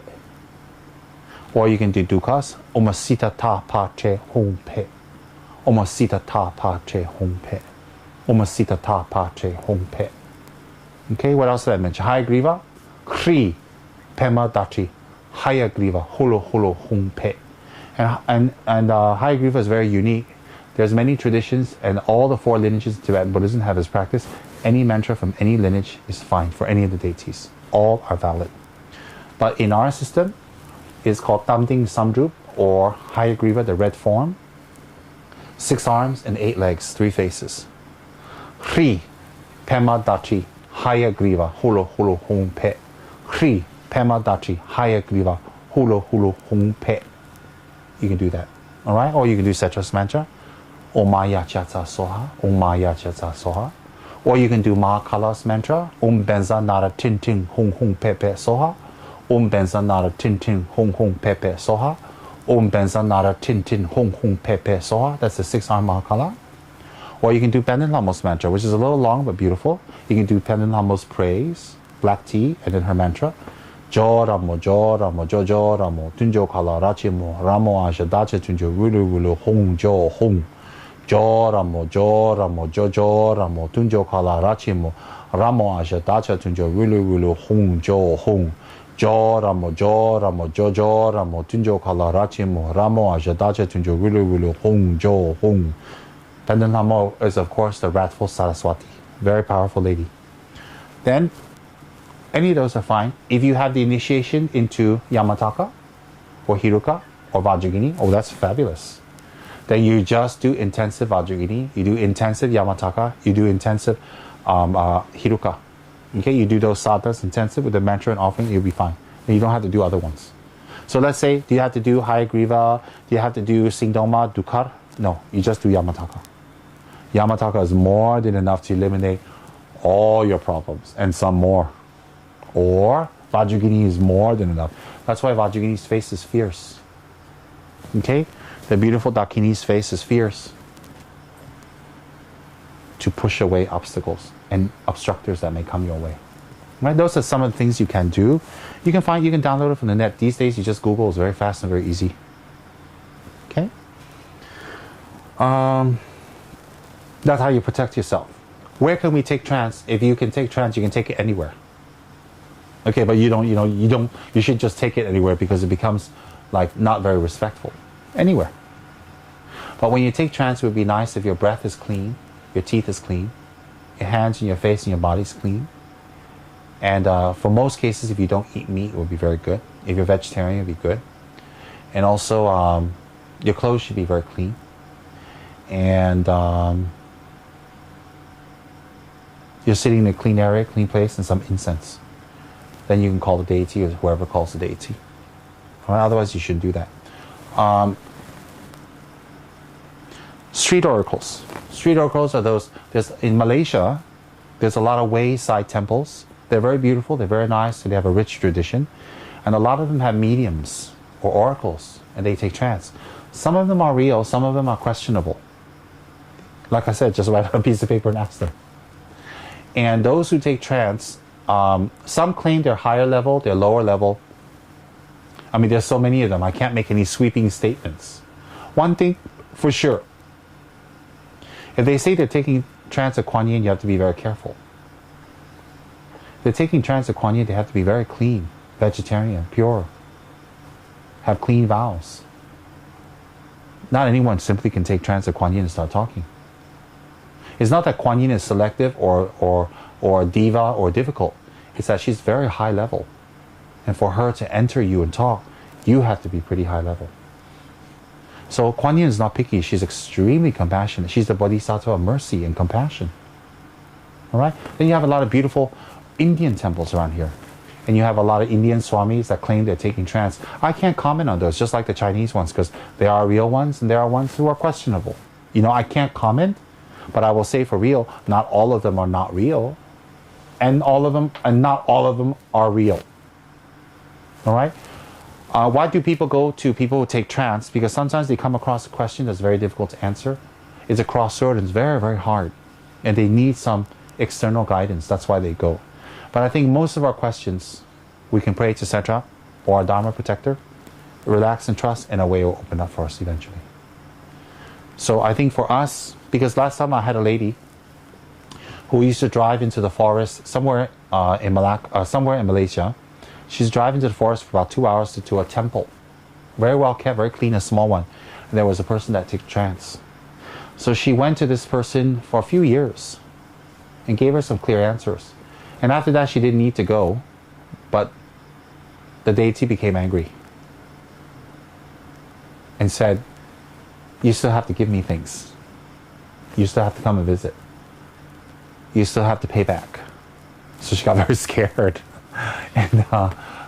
Or you can do Dukkas, Omasita Ta Pa Che Hum Pe. Omasita Ta Pa Che Hum Pe. Omasita Ta Pa Che Hum Pe. Okay, what else did I mention? Hayagriva, Kri, Pema Dachi, Hayagriva, Holo Holo Hum Pe. And Hayagriva is very unique. There's many traditions, and all the 4 lineages of Tibetan Buddhism have this practice. Any mantra from any lineage is fine for any of the deities. All are valid. But in our system, it's called Tamding Samdrup, or Hayagriva, the red form. 6 arms and 8 legs, 3 faces. Hri, Pema Dachi, Hayagriva, Holo Holo Hum Pe. Hri, Pema Dachi, Hayagriva, Holo Holo Hum Pe. You can do that. Alright? Or you can do Setra's mantra. Om Maya Chatsa Soha, Om Maya Chatsa Soha. Or you can do Mahakala's mantra. Om Benza Nara Tin Tin Hung Hung Pepe Soha. Om Benza Nara Tin Tin Hung Hung Pepe Soha. Om Benza Nara Tin Tin Hung Hung Pepe Soha. That's the 6-arm Mahakala. Or you can do Pendant Lamo's mantra, which is a little long but beautiful. You can do Pendant Lamo's praise, black tea, and then her mantra. Joramo, Joramo, Jojoramo, Tunjo Kala Rachimo, Ramo Asha Dacha Tunjo, Wulu Wulu, Hong Jo Hong. Joramo, Joramo, Jojoramo, Tunjo Kala Rachimo, Ramo Asha Dacha Tunjo, Wulu Wulu, Hong Jo Hong. Joramo, Joramo, Jojoramo, Tunjo Kala Rachimo, Ramo Asha Dacha Tunjo, Wulu Wulu, Hong Jo Hong. Pendant Lama is, of course, the wrathful Saraswati. Very powerful lady. Then, any of those are fine. If you have the initiation into Yamataka, or Hiruka, or Vajragini, oh, that's fabulous. Then you just do intensive Vajragini, you do intensive Yamataka, you do intensive Hiruka. Okay, you do those sadhanas intensive with the mantra and offering, you'll be fine. And you don't have to do other ones. So let's say, do you have to do Hayagriva? Do you have to do Singdoma, Dukkar? No, you just do Yamataka. Yamataka is more than enough to eliminate all your problems and some more. Or Vajragini is more than enough. That's why Vajragini's face is fierce. Okay? The beautiful Dakini's face is fierce to push away obstacles and obstructors that may come your way. Right? Those are some of the things you can do. You can download it from the net. These days you just Google, it's very fast and very easy. Okay? That's how you protect yourself. Where can we take trance? If you can take trance, you can take it anywhere. Okay, but you should just take it anywhere because it becomes like not very respectful. Anywhere. But when you take trance, it would be nice if your breath is clean, your teeth is clean, your hands and your face and your body is clean. And for most cases, if you don't eat meat, it would be very good. If you're vegetarian, it would be good. And also, your clothes should be very clean. And you're sitting in a clean area, clean place, and some incense. then you can call the deity or whoever calls the deity. All right? Otherwise, you shouldn't do that. Street oracles. Street oracles are those. In Malaysia, there's a lot of wayside temples. They're very beautiful. They're very nice. And they have a rich tradition. And a lot of them have mediums or oracles, and they take trance. Some of them are real. Some of them are questionable. Like I said, just write on a piece of paper and ask them. And those who take trance, some claim they're higher level, they're lower level. I mean, there's so many of them. I can't make any sweeping statements. One thing for sure, if they say they're taking trance at Kuan Yin, you have to be very careful. If they're taking trance at Kuan Yin, they have to be very clean, vegetarian, pure, have clean vows. Not anyone simply can take trance at Kuan Yin and start talking. It's not that Kuan Yin is selective or diva or difficult. It's that she's very high level. And for her to enter you and talk, you have to be pretty high level. So Kuan Yin is not picky. She's extremely compassionate. She's the Bodhisattva of mercy and compassion. All right? Then you have a lot of beautiful Indian temples around here. And you have a lot of Indian swamis that claim they're taking trance. I can't comment on those, just like the Chinese ones, because there are real ones and there are ones who are questionable. You know, I can't comment, but I will say for real, not all of them are not real. And not all of them are real. All right? Why do people go to people who take trance? Because sometimes they come across a question that's very difficult to answer. It's a crossroad and it's very, very hard. And they need some external guidance. That's why they go. But I think most of our questions, we can pray to Setra or our Dharma protector, relax and trust, and a way will open up for us eventually. So I think for us, because last time I had a lady who used to drive into the forest somewhere in Malaysia. She's driving to the forest for about 2 hours to a temple. Very well kept, very clean, a small one. And there was a person that took trance. So she went to this person for a few years and gave her some clear answers. And after that, she didn't need to go, but the deity became angry and said, you still have to give me things. You still have to come and visit. You still have to pay back. So she got very scared. And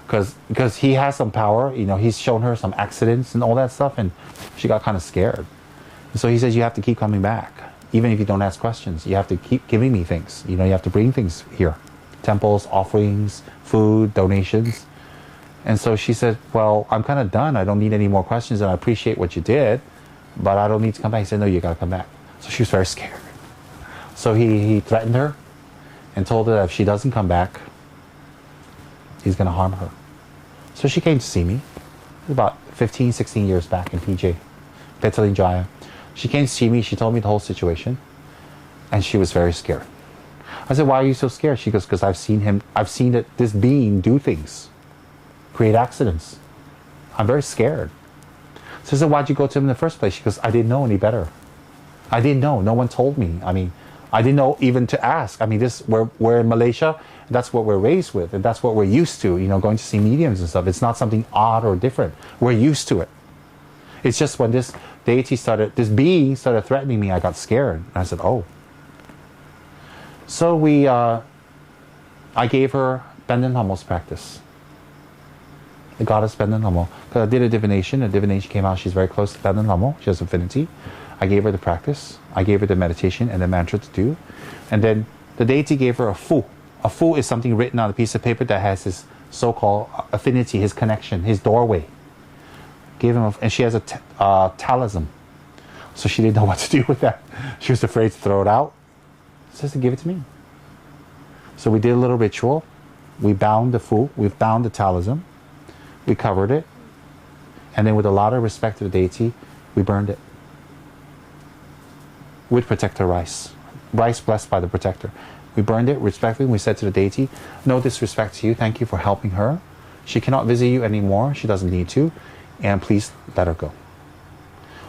because he has some power, you know, he's shown her some accidents and all that stuff, and she got kind of scared. And so he says, you have to keep coming back. Even if you don't ask questions, you have to keep giving me things. You know, you have to bring things here. Temples, offerings, food, donations. And so she said, well, I'm kind of done. I don't need any more questions, and I appreciate what you did, but I don't need to come back. He said, no, you got to come back. So she was very scared. So he threatened her and told her that if she doesn't come back, he's going to harm her. So she came to see me. It was about 15, 16 years back in PJ, Petaling Jaya. She came to see me. She told me the whole situation. And she was very scared. I said, why are you so scared? She goes, because I've seen this being do things, create accidents. I'm very scared. So I said, why'd you go to him in the first place? She goes, I didn't know any better. I didn't know. No one told me. I mean, I didn't know even to ask. I mean, we're in Malaysia. That's what we're raised with, and that's what we're used to, you know, going to see mediums and stuff. It's not something odd or different. We're used to it. It's just when this being started threatening me, I got scared. And I said, oh. So I gave her Benden Hamo's practice. The goddess Benden Hamo. Because I did a divination came out, she's very close to Benden Hamo. She has affinity. I gave her the practice. I gave her the meditation and the mantra to do. And then the deity gave her a fu. A fu is something written on a piece of paper that has his so-called affinity, his connection, his doorway. Gave him, and she has a talisman. So she didn't know what to do with that. She was afraid to throw it out. She says to give it to me. So we did a little ritual. We bound the fu. We bound the talisman. We covered it. And then with a lot of respect to the deity, we burned it. With protector rice. Rice blessed by the protector. We burned it respectfully. We said to the deity, no disrespect to you. Thank you for helping her. She cannot visit you anymore. She doesn't need to. And please let her go.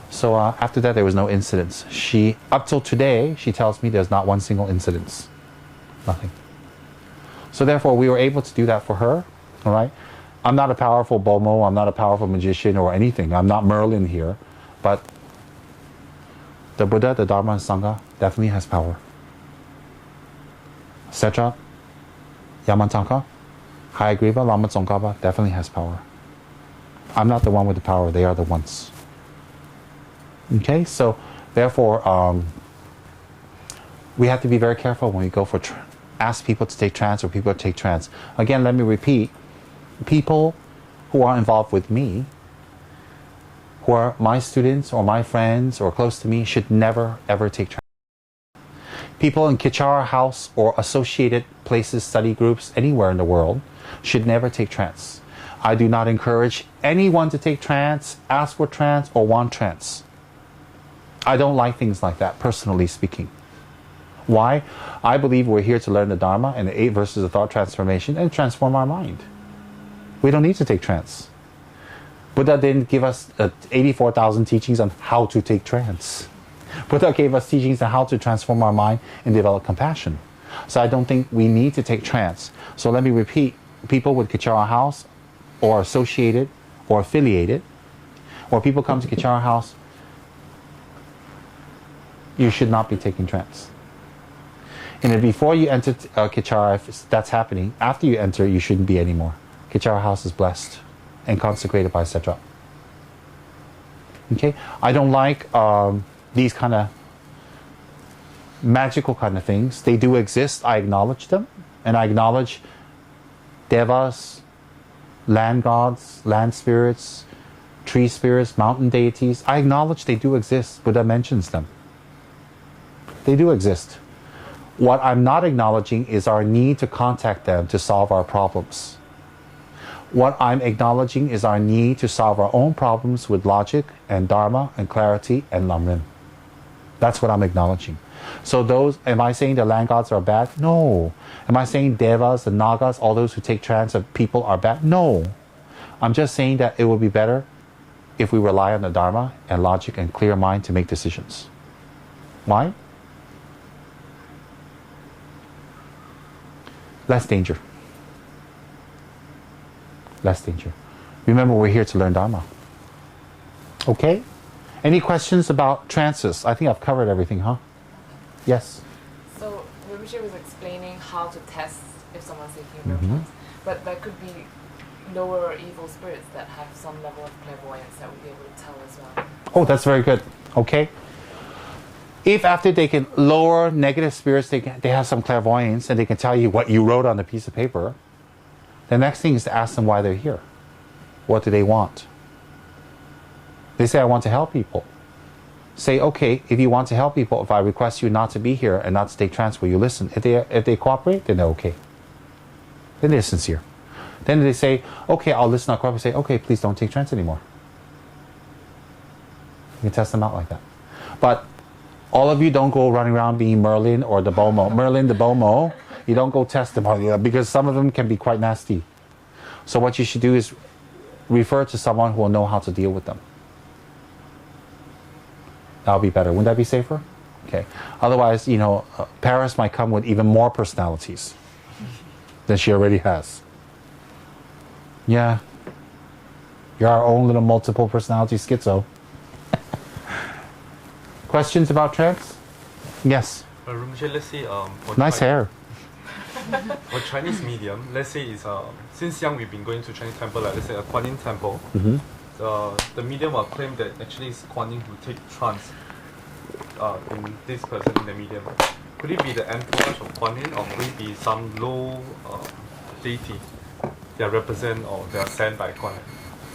So after that, there was no incidents. Up till today, she tells me there's not one single incident. Nothing. So therefore, we were able to do that for her. All right. I'm not a powerful Bomo. I'm not a powerful magician or anything. I'm not Merlin here. But the Buddha, the Dharma, and Sangha definitely has power. Setra, Yamantanka, I agree, but Lama Tsongkhapa definitely has power. I'm not the one with the power, they are the ones. Okay, so therefore, we have to be very careful when we go for ask people to take trance or people to take trance. Again, let me repeat, people who are involved with me, who are my students or my friends or close to me, should never ever take trance. People in Kichara House or associated places, study groups, anywhere in the world, should never take trance. I do not encourage anyone to take trance, ask for trance, or want trance. I don't like things like that, personally speaking. Why? I believe we're here to learn the Dharma and the 8 verses of thought transformation and transform our mind. We don't need to take trance. Buddha didn't give us 84,000 teachings on how to take trance. Buddha gave us teachings on how to transform our mind and develop compassion. So I don't think we need to take trance. So let me repeat, people with Kichara House or associated or affiliated, or people come to Kichara House, you should not be taking trance. And then before you enter Kichara, if that's happening, after you enter, you shouldn't be anymore. Kichara House is blessed and consecrated by Setra. Okay? I don't like these kind of magical kind of things. They do exist. I acknowledge them. And I acknowledge devas, land gods, land spirits, tree spirits, mountain deities. I acknowledge they do exist. Buddha mentions them. They do exist. What I'm not acknowledging is our need to contact them to solve our problems. What I'm acknowledging is our need to solve our own problems with logic and Dharma and clarity and Lamrim. That's what I'm acknowledging. So those, am I saying the land gods are bad? No. Am I saying devas and nagas, all those who take trance of people are bad? No. I'm just saying that it would be better if we rely on the Dharma and logic and clear mind to make decisions. Why? Less danger. Less danger. Remember, we're here to learn Dharma. Okay? Any questions about trances? I think I've covered everything, huh? Yes? So, Rinpoche was explaining how to test if someone's taking real trance. But there could be lower evil spirits that have some level of clairvoyance that would be able to tell as well. Oh, that's very good. Okay? If after they can lower negative spirits, they have some clairvoyance and they can tell you what you wrote on a piece of paper, the next thing is to ask them why they're here. What do they want? They say, I want to help people. Say, okay, if you want to help people, if I request you not to be here and not to take trance, will you listen? If they cooperate, then they're okay. Then they're sincere. Then they say, okay, I'll listen, I'll cooperate. Say, okay, please don't take trance anymore. You can test them out like that. But all of you don't go running around being Merlin or the Bomo. Merlin, the Bomo, you don't go test them because some of them can be quite nasty. So what you should do is refer to someone who will know how to deal with them. That'll be better. Wouldn't that be safer? Okay. Otherwise, Paris might come with even more personalities than she already has. Yeah. You're our own little multiple personality schizo. Questions about trance? Yes. Let's say, nice hair. For Chinese medium, let's say it's since young we've been going to Chinese temple, like let's say a Kuan Yin temple. The medium will claim that actually it's Kuan Yin who take trance in this person in the medium. Could it be the entourage of Kuan Yin, or could it be some low deity that represent or they are sent by Kuan Yin?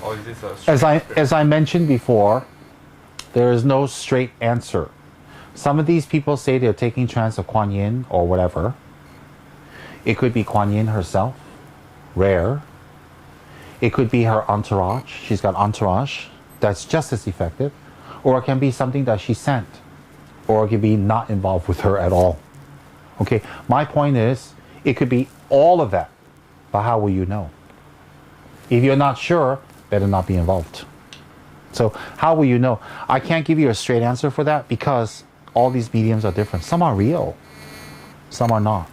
Or is this a as I mentioned before, there is no straight answer. Some of these people say they're taking trance of Kuan Yin or whatever. It could be Kuan Yin herself, rare. It could be her entourage. She's got entourage that's just as effective. Or it can be something that she sent. Or it could be not involved with her at all. Okay, my point is, it could be all of that. But how will you know? If you're not sure, better not be involved. So how will you know? I can't give you a straight answer for that because all these mediums are different. Some are real. Some are not.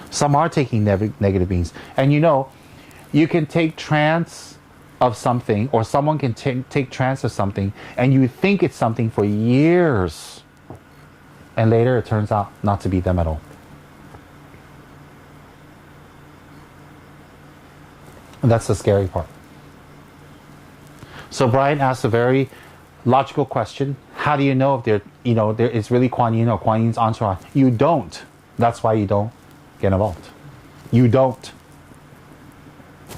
Some are taking negative beings. And you can take trance of something, or someone can take trance of something, and you think it's something for years. And later it turns out not to be them at all. And that's the scary part. So Brian asked a very logical question. How do you know if it's really Kuan Yin or Kuan Yin's entourage? You don't. That's why you don't get involved. You don't.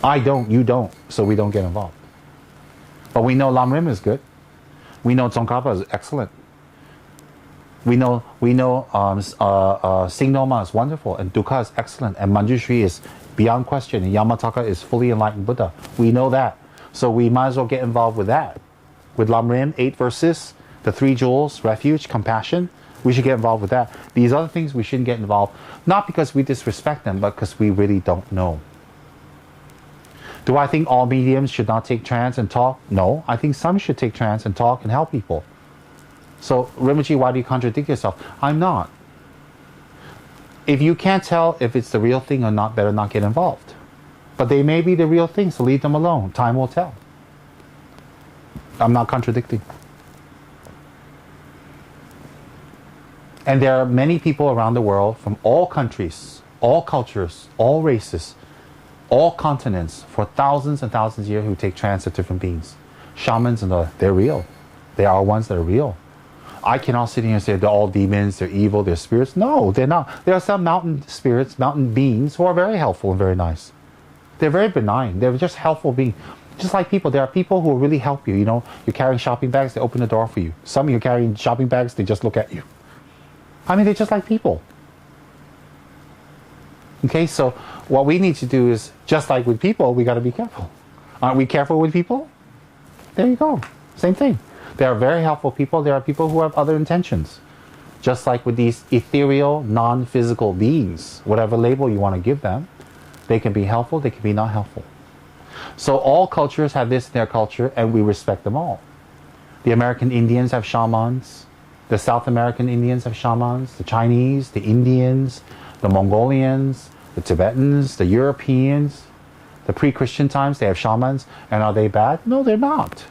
I don't. You don't. So we don't get involved. But we know Lam Rim is good. We know Tsongkhapa is excellent. We know Sing Noma is wonderful, and Dukkha is excellent, and Manjushri is beyond question, and Yamataka is fully enlightened Buddha. We know that. So we might as well get involved with that. With Lam Rim, 8 verses, the 3 jewels, refuge, compassion, we should get involved with that. These other things we shouldn't get involved, not because we disrespect them, but because we really don't know. Do I think all mediums should not take trance and talk? No, I think some should take trance and talk and help people. So, Rinpoche, why do you contradict yourself? I'm not. If you can't tell if it's the real thing or not, better not get involved. But they may be the real thing, so leave them alone. Time will tell. I'm not contradicting. And there are many people around the world from all countries, all cultures, all races, all continents, for thousands and thousands of years who take trance of different beings. Shamans, they're real. They are ones that are real. I cannot sit here and say they're all demons, they're evil, they're spirits. No, they're not. There are some mountain spirits, mountain beings who are very helpful and very nice. They're very benign. They're just helpful beings. Just like people, there are people who will really help you. You know, you're carrying shopping bags, they open the door for you. Some of you are carrying shopping bags, they just look at you. I mean, they're just like people. Okay, so what we need to do is, just like with people, we got to be careful. Aren't we careful with people? There you go. Same thing. There are very helpful people. There are people who have other intentions. Just like with these ethereal, non-physical beings, whatever label you want to give them, they can be helpful, they can be not helpful. So all cultures have this in their culture, and we respect them all. The American Indians have shamans. The South American Indians have shamans. The Chinese, the Indians, the Mongolians, the Tibetans, the Europeans, the pre-Christian times, they have shamans. And are they bad? No, they're not.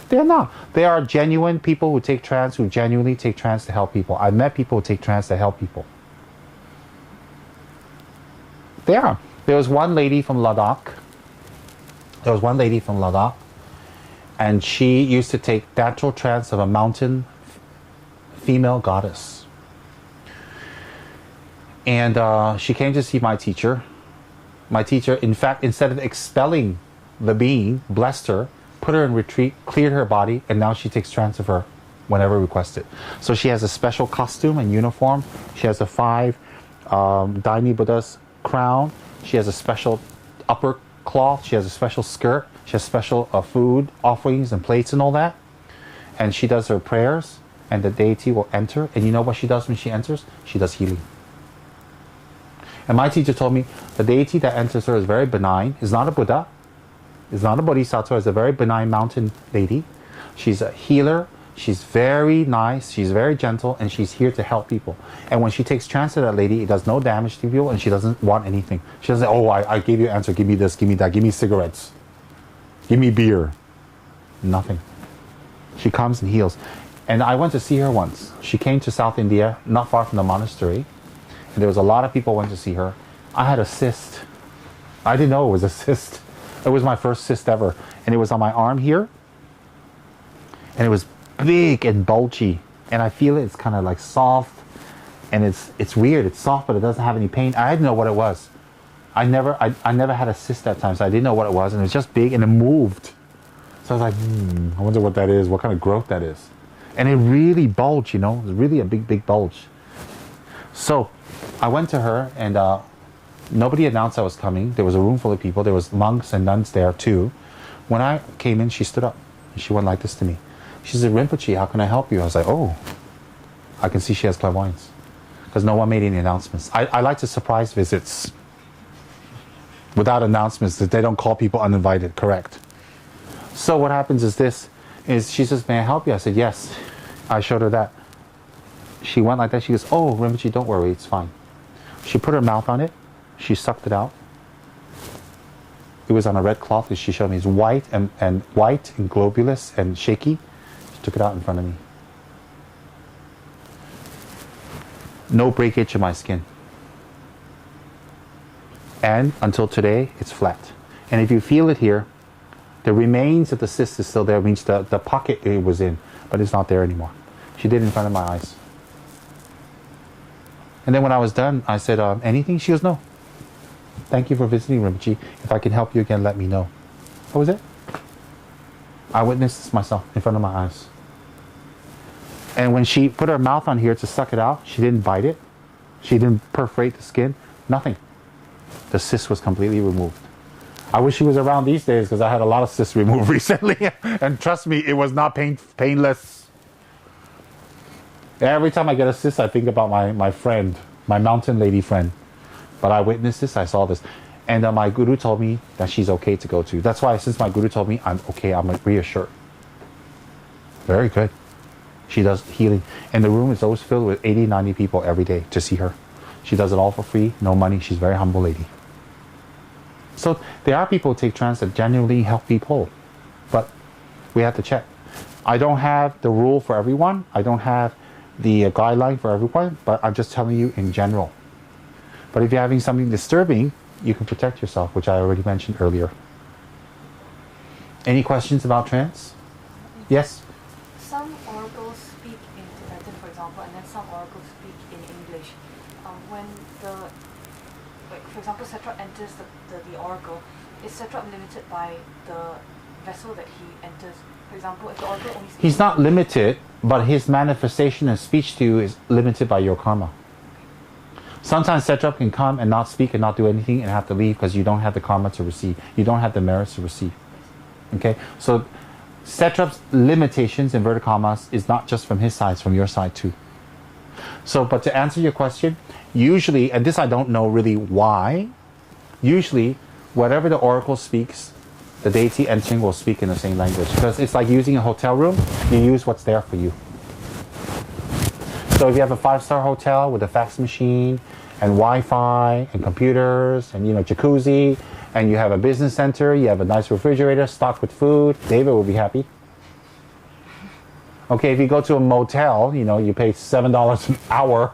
They're not. They are genuine people who take trance, who genuinely take trance to help people. I've met people who take trance to help people. They are. There was one lady from Ladakh. And she used to take natural trance of a mountain female goddess. And she came to see my teacher. My teacher, in fact, instead of expelling the being, blessed her, put her in retreat, cleared her body, and now she takes trance of her whenever requested. So she has a special costume and uniform. She has a 5 Daini Buddha's crown. She has a special upper cloth. She has a special skirt. She has special food, offerings, and plates and all that. And she does her prayers, and the deity will enter. And you know what she does when she enters? She does healing. And my teacher told me the deity that enters her is very benign. Is not a Buddha. Is not a Bodhisattva. Is a very benign mountain lady. She's a healer. She's very nice. She's very gentle, and she's here to help people. And when she takes trance to that lady, it does no damage to people, and she doesn't want anything. She doesn't say, "Oh, I gave you an answer. Give me this. Give me that. Give me cigarettes. Give me beer." Nothing. She comes and heals. And I went to see her once. She came to South India, not far from the monastery. And there was a lot of people who went to see her. I had a cyst. I didn't know it was a cyst. It was my first cyst ever. And it was on my arm here. And it was big and bulgy. And I feel it's kind of like soft. And it's weird. It's soft, but it doesn't have any pain. I didn't know what it was. I never had a cyst that time, so I didn't know what it was. And it was just big and it moved. So I was like, I wonder what that is, what kind of growth that is. And it really bulged, you know. It was really a big, big bulge. So I went to her, and nobody announced I was coming. There was a room full of people. There was monks and nuns there too. When I came in, she stood up. And she went like this to me. She said, "Rinpoche, how can I help you?" I was like, "Oh, I can see she has clairvoyance." Because no one made any announcements. I like to surprise visits without announcements, that they don't call people uninvited, correct? So what happens is this, is she says, "May I help you?" I said, "Yes." I showed her that. She went like that. She goes, "Oh, Rinpoche, don't worry, it's fine." She put her mouth on it. She sucked it out. It was on a red cloth, as she showed me. It's white and white and globulous and shaky. She took it out in front of me. No breakage in my skin. And until today, it's flat. And if you feel it here, the remains of the cyst is still there. It means the pocket it was in, but it's not there anymore. She did it in front of my eyes. And then when I was done, I said, anything? She goes, no. Thank you for visiting, Rinpoche. If I can help you again, let me know. That was it. I witnessed this myself in front of my eyes. And when she put her mouth on here to suck it out, she didn't bite it. She didn't perforate the skin. Nothing. The cyst was completely removed. I wish she was around these days because I had a lot of cysts removed recently. And trust me, it was not painless. Every time I get a cyst, I think about my friend, my mountain lady friend. But I witnessed this, I saw this. And my guru told me that she's okay to go to. That's why since my guru told me I'm okay, I'm reassured. Very good. She does healing. And the room is always filled with 80, 90 people every day to see her. She does it all for free, no money. She's a very humble lady. So there are people who take trance that genuinely help people. But we have to check. I don't have the rule for everyone. I don't have the guideline for everyone. But I'm just telling you in general. But if you're having something disturbing, you can protect yourself, which I already mentioned earlier. Any questions about trance? Yes? Some oracles speak in Tibetan, for example, and then some oracles speak in English. When for example, Satrap enters the oracle, is Satrap limited by the vessel that he enters? For example, if the oracle only speaks... He's not limited, but his manifestation and speech to you is limited by your karma. Sometimes Satrap can come and not speak and not do anything and have to leave because you don't have the karma to receive. You don't have the merits to receive. Okay? So Satrap's limitations, inverted commas, is not just from his side, it's from your side too. So, but to answer your question, usually, and this I don't know really why, usually whatever the oracle speaks, the deity entering will speak in the same language. Because it's like using a hotel room, you use what's there for you. So if you have a 5-star hotel with a fax machine and Wi-Fi and computers and jacuzzi, and you have a business center, you have a nice refrigerator stocked with food, David will be happy. Okay, if you go to a motel, you pay $7 an hour,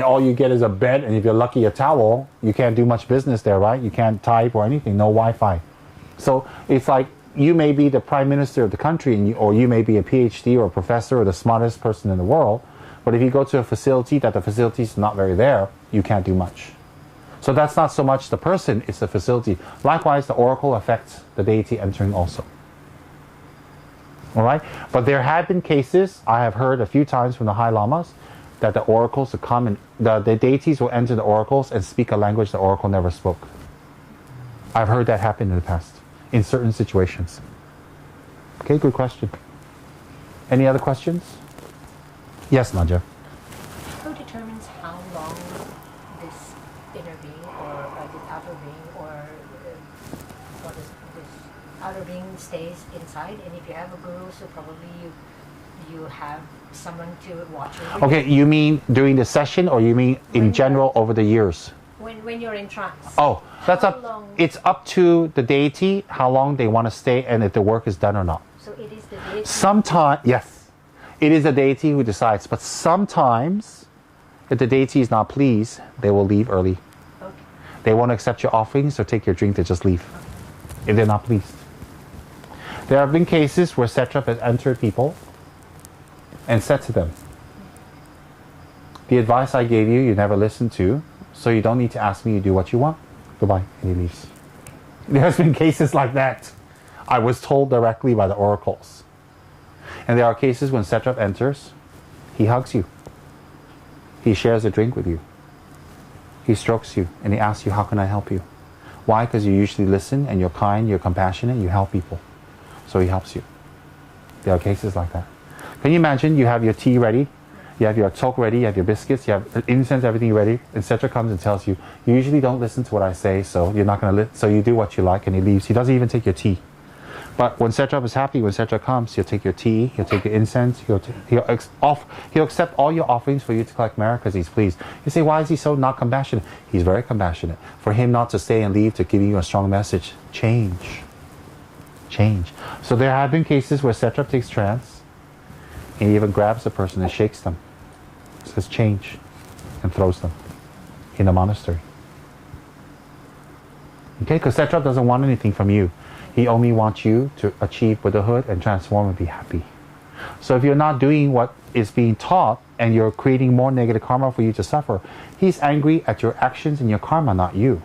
all you get is a bed, and if you're lucky, a towel. You can't do much business there, right? You can't type or anything, no Wi-Fi. So it's like you may be the prime minister of the country, or you may be a PhD or a professor or the smartest person in the world, but if you go to a facility that the facility is not very there, you can't do much. So that's not so much the person, it's the facility. Likewise, the oracle affects the deity entering also. All right? But there have been cases, I have heard a few times from the High Lamas, that the oracles will come and the deities will enter the oracles and speak a language the oracle never spoke. I've heard that happen in the past, in certain situations. Okay, good question. Any other questions? Yes, Nadia. Who determines how long this inner being or this outer being or what is this outer being stays inside? And if you have a guru, so probably you have someone to watch over. Okay, you mean during the session, or you mean in general over the years? When you're in trance. Oh, that's How up. long? It's up to the deity how long they want to stay and if the work is done or not. So it is the deity. Sometimes, yes, it is the deity who decides. But sometimes, if the deity is not pleased, they will leave early. Okay. They won't accept your offerings or take your drink. They just leave if they're not pleased. There have been cases where Satrap has entered people and said to them, the advice I gave you, you never listened to, so you don't need to ask me, you do what you want. Goodbye. And he leaves. There's been cases like that. I was told directly by the oracles. And there are cases when Satrap enters, he hugs you. He shares a drink with you. He strokes you and he asks you, how can I help you? Why? Because you usually listen and you're kind, you're compassionate, you help people. So he helps you. There are cases like that. Can you imagine you have your tea ready, you have your talk ready, you have your biscuits, you have incense, everything ready, and Satrap comes and tells you, you usually don't listen to what I say, so you're not going to so you do what you like, and he leaves. He doesn't even take your tea. But when Satrap is happy, when Satrap comes, he'll take your tea, he'll take your incense, he'll accept all your offerings for you to collect merit because he's pleased. You say, why is he so not compassionate? He's very compassionate. For him not to stay and leave to give you a strong message, change. So there have been cases where Satrap takes trance, and he even grabs the person and shakes them, says change, and throws them in a monastery. Okay, because Setra doesn't want anything from you. He only wants you to achieve Buddhahood and transform and be happy. So if you're not doing what is being taught and you're creating more negative karma for you to suffer, he's angry at your actions and your karma, not you.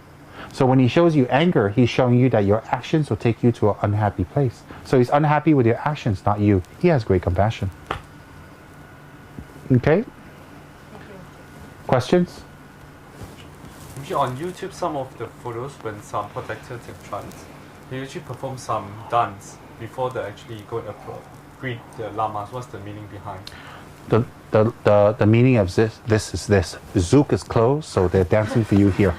So when he shows you anger, he's showing you that your actions will take you to an unhappy place. So he's unhappy with your actions, not you. He has great compassion. Okay? Questions? On YouTube, some of the photos when some protectors take trance, they actually perform some dance before they actually go and greet the lamas. What's the meaning behind? The meaning of this is this. The zouk is closed, so they're dancing for you here.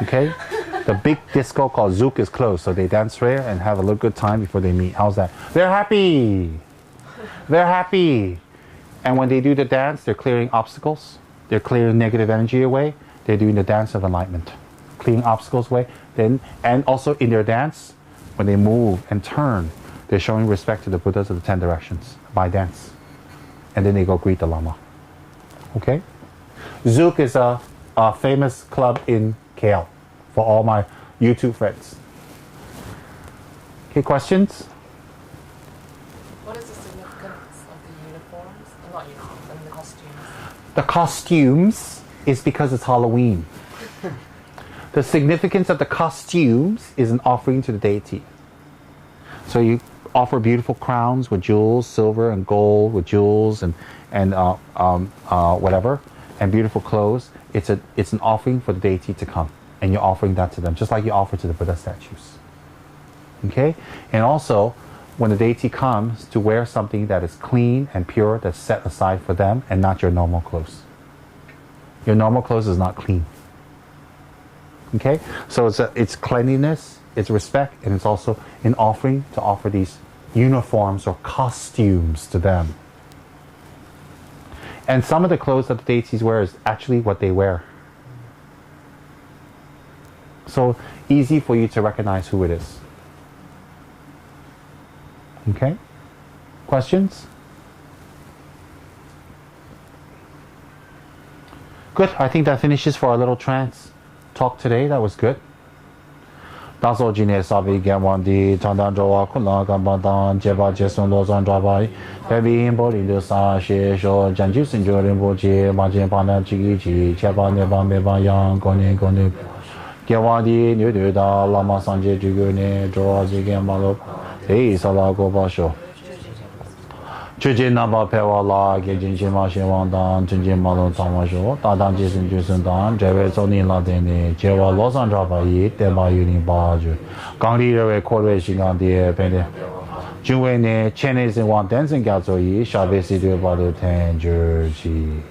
Okay? The big disco called zouk is closed, so they dance here and have a little good time before they meet. How's that? They're happy! They're happy! And when they do the dance, they're clearing obstacles. They're clearing negative energy away. They're doing the dance of enlightenment. Clearing obstacles away. And also in their dance, when they move and turn, they're showing respect to the Buddhas of the 10 directions by dance. And then they go greet the Lama. Okay? Zouk is a famous club in KL for all my YouTube friends. Okay, questions? What is the significance of the uniforms? Not uniforms, I mean the costumes. The costumes is because it's Halloween. The significance of the costumes is an offering to the deity. So you offer beautiful crowns with jewels, silver and gold with jewels and whatever, and beautiful clothes. It's an offering for the deity to come, and you're offering that to them, just like you offer to the Buddha statues. Okay, and also when the deity comes, to wear something that is clean and pure, that's set aside for them, and not your normal clothes. Your normal clothes is not clean. Okay, so it's cleanliness, it's respect, and it's also an offering to offer these uniforms or costumes to them. And some of the clothes that the deities wear is actually what they wear. So easy for you to recognize who it is. Okay? Questions? Good. I think that finishes for our little trance talk today. That was good. Daso Jine Sabi Gamwandi Tandan Jawa Kuna Gambandan Jeba Jason Lozan Drabai Baby in Boli de Sa She Sho Janju Sinjo Rinpoche Majin Pana Chigi Cheba Neba Meba Yang Goni Goni Gamwandi Nudu Da Lama Sanje Jugune Drawa Jigan Malo Hey Sala Gobasho Chujin Namba Pewa La Gejin Jima Shin Dan Junjin Malo Tamasho Tadan Jason Jusen Dan Jebe Zoni La Dene Jewa Lozan Drabai Deba Yunin Baju Gangli Rewe Korwe Shingan Die Pende Junwe Ne Chenes in Wan Dancing Gazo Yi Shabe Sidu Badu Ten Jerji